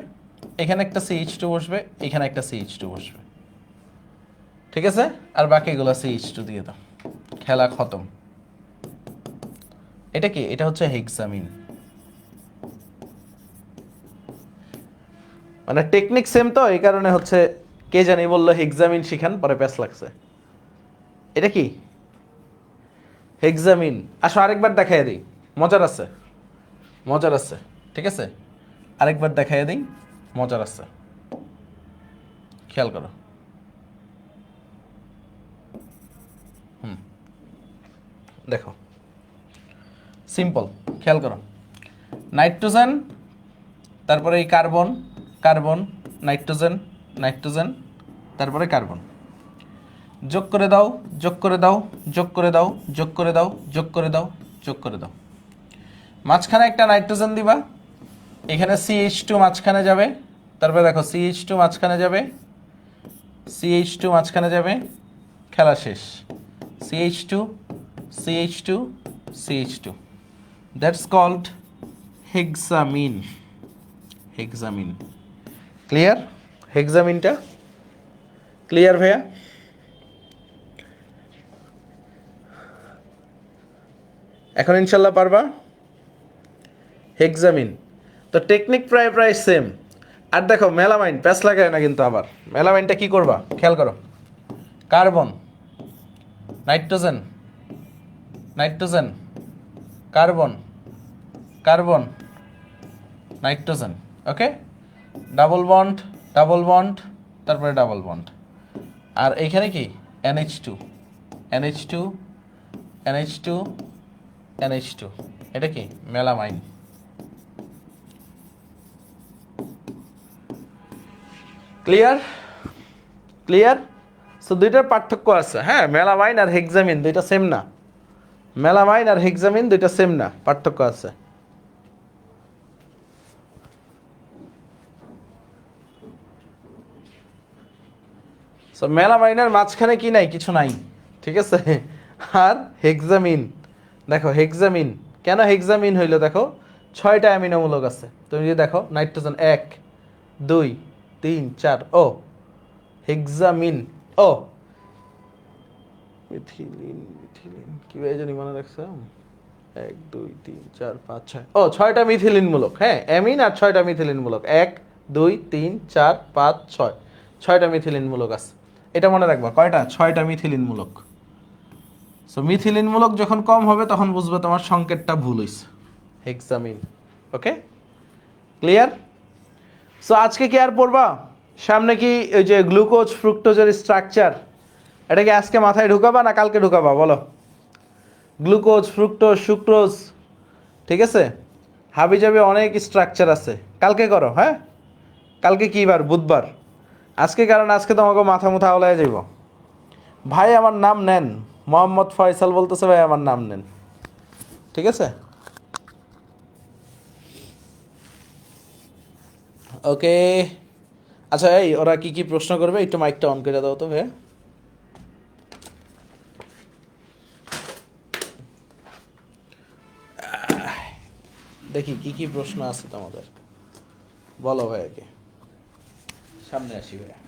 Speaker 1: এখানে একটা CH2 বসবে, এখানে একটা CH2 বসবে, ঠিক আছে? আর বাকিগুলো CH2 দিয়ে দাও, খেলা খতম। এটা কি? এটা হচ্ছে হেক্সামিন। মানে টেকনিক সেম তো, এই কারণে হচ্ছে কে জানি বললো হেক্সামিন শিখান, পরে প্যাচ লাগছে। এটা কি? হেক্সামিন। আসো আরেকবার দেখাই দিই, মজার আছে, মজার আছে, ঠিক আছে? আরেকবার দেখাই দিই, মজার আছে, খেয়াল করো। দেখো, সিম্পল, খেয়াল করো। নাইট্রোজেন, তারপরে এই কার্বন কার্বন, নাইট্রোজেন নাইট্রোজেন, তারপরে কার্বন। যোগ করে দাও, যোগ করে দাও, যোগ করে দাও, যোগ করে দাও, যোগ করে দাও, যোগ করে দাও। মাঝখানে একটা নাইট্রোজেন দিবা, এখানে CH2 মাঝখানে যাবে, তারপরে দেখো CH2 মাঝখানে যাবে, CH2 মাঝখানে যাবে, খেলা শেষ। CH2 CH2 CH2, that's called hexamine. Hexamine clear? হেক্সামিনটা ক্লিয়ার ভাইয়া? এখন ইনশাল্লাহ পারবা? হেক্সামিন। তো টেকনিক প্রায় প্রায় সেম। আর দেখো মেলামাইন প্যাচ লাগায় না কিন্তু, আবার মেলামাইনটা কি করবা খেয়াল করো। Carbon, nitrogen nitrogen, carbon carbon, nitrogen, okay? Double bond double bond, তারপরে ডাবল বন্ড। আর এইখানে কি? NH2 NH2 NH2 NH2, এটা কি? মেলামাইন। ক্লিয়ার? ক্লিয়ার? সো দুইটার পার্থক্য আছে, হ্যাঁ? মেলামাইন আর হেক্সামিন দুইটা সেম না, মেলামাইন আর হেক্সামিন দুইটা সেম না, পার্থক্য আছে। সো মেলামাইনের মাঝখানে কি নাই? কিছু নাই, ঠিক আছে? আর হেক্সামিন, দেখো হেক্সামিন কেন হেক্সামিন হইলো, দেখো 6টা অ্যামিনোমূলক আছে। তুমি যদি দেখো নাইট্রোজেন 1 2 3 4, ও হেক্সামিন, ও মিথিলিন, মিথিলিন কিভাবে জানি মনে রাখছো? 1 2 3 4 5 6, ও 6টা মিথিলিন মূলক, হ্যাঁ অ্যামিন আর 6টা মিথিলিন মূলক, 1 2 3 4 5 6, 6টা মিথিলিন মূলক আছে। এটা মনে রাখবা, কয়টা? 6টা মিথিলিন মূলক। সো মিথিলিন মূলক যখন কম হবে তখন বুঝবে তোমার সংকেতটা ভুল হইছে, হেক্সামিন। ওকে, ক্লিয়ার? সো আজকে কি আর পড়বা? সামনে কি ওই যে গ্লুকোজ ফ্রুক্টোজের স্ট্রাকচার এটা কি আজকে মাথায় ঢুকাবা না কালকে ঢুকাবা বলো? গ্লুকোজ, ফ্রুক্টোজ, সুক্রোজ, ঠিক আছে, হাবিজাবি অনেক স্ট্রাকচার আছে। কালকে করো, হ্যাঁ? কালকে কী বার? বুধবার। আজকে কারণ আজকে তোমাকে মাথা মুথা আওলায় যাইব। ভাই আমার নাম নেন, মোহাম্মদ ফয়সাল বলতেছে, ভাই আমার নাম নেন, ঠিক আছে? ওকে। আচ্ছা এই ওরা কি কি প্রশ্ন করবে একটু মাইকটা অন করে দাও তো ভাই। দেখি কি কি প্রশ্ন আছে তোমাদের, বলো ভাইয়াকে। সামনে আসি ভাইয়া।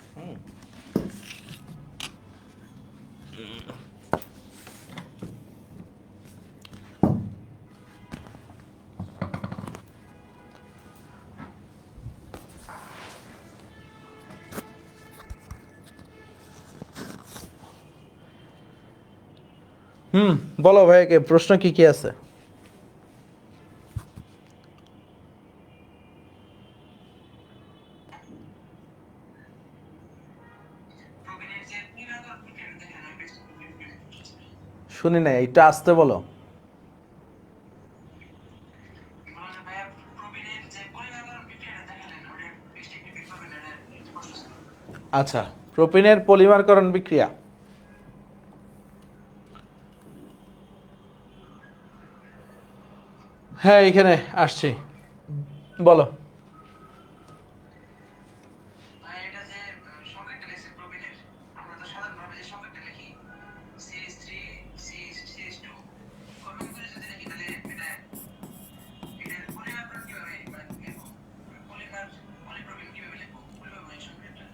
Speaker 1: বলো ভাইয়াকে প্রশ্ন কি কি আছে। শুনি নাই, একটু আসতে বলো। আচ্ছা, প্রোপিনের পলিমারকরণ বিক্রিয়া। হ্যাঁ এখানে আসছি, বলো।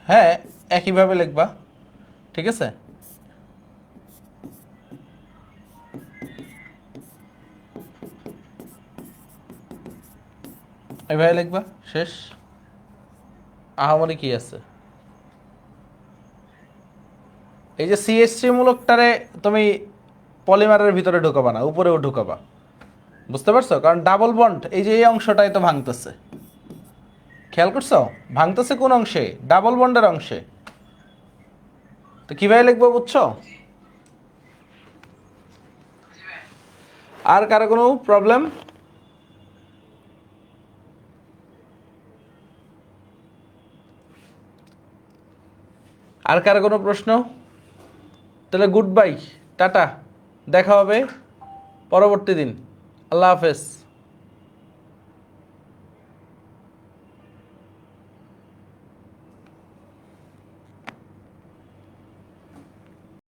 Speaker 1: হ্যাঁ একইভাবে লিখবা, ঠিক আছে। এইভাবে লিখবা, শেষ। আহামরি কি আছে? এই যে সিএসসি মূলকটারে তুমি পলিমারের ভিতরে ঢুকাবা না, উপরেও ঢুকাবা, বুঝতে পারছো? কারণ ডাবল বন্ড এই যে এই অংশটাই তো ভাঙতেছে, খেয়াল করছো? ভাঙতেছে কোন অংশে? ডাবল বন্ডের অংশে। তো কিভাবে লিখবো বুঝছো? আর কারো কোনো প্রবলেম? আর কারো কোনো প্রশ্ন? তাহলে গুড বাই, টাটা, দেখা হবে পরবর্তী দিন। আল্লাহ হাফেজ।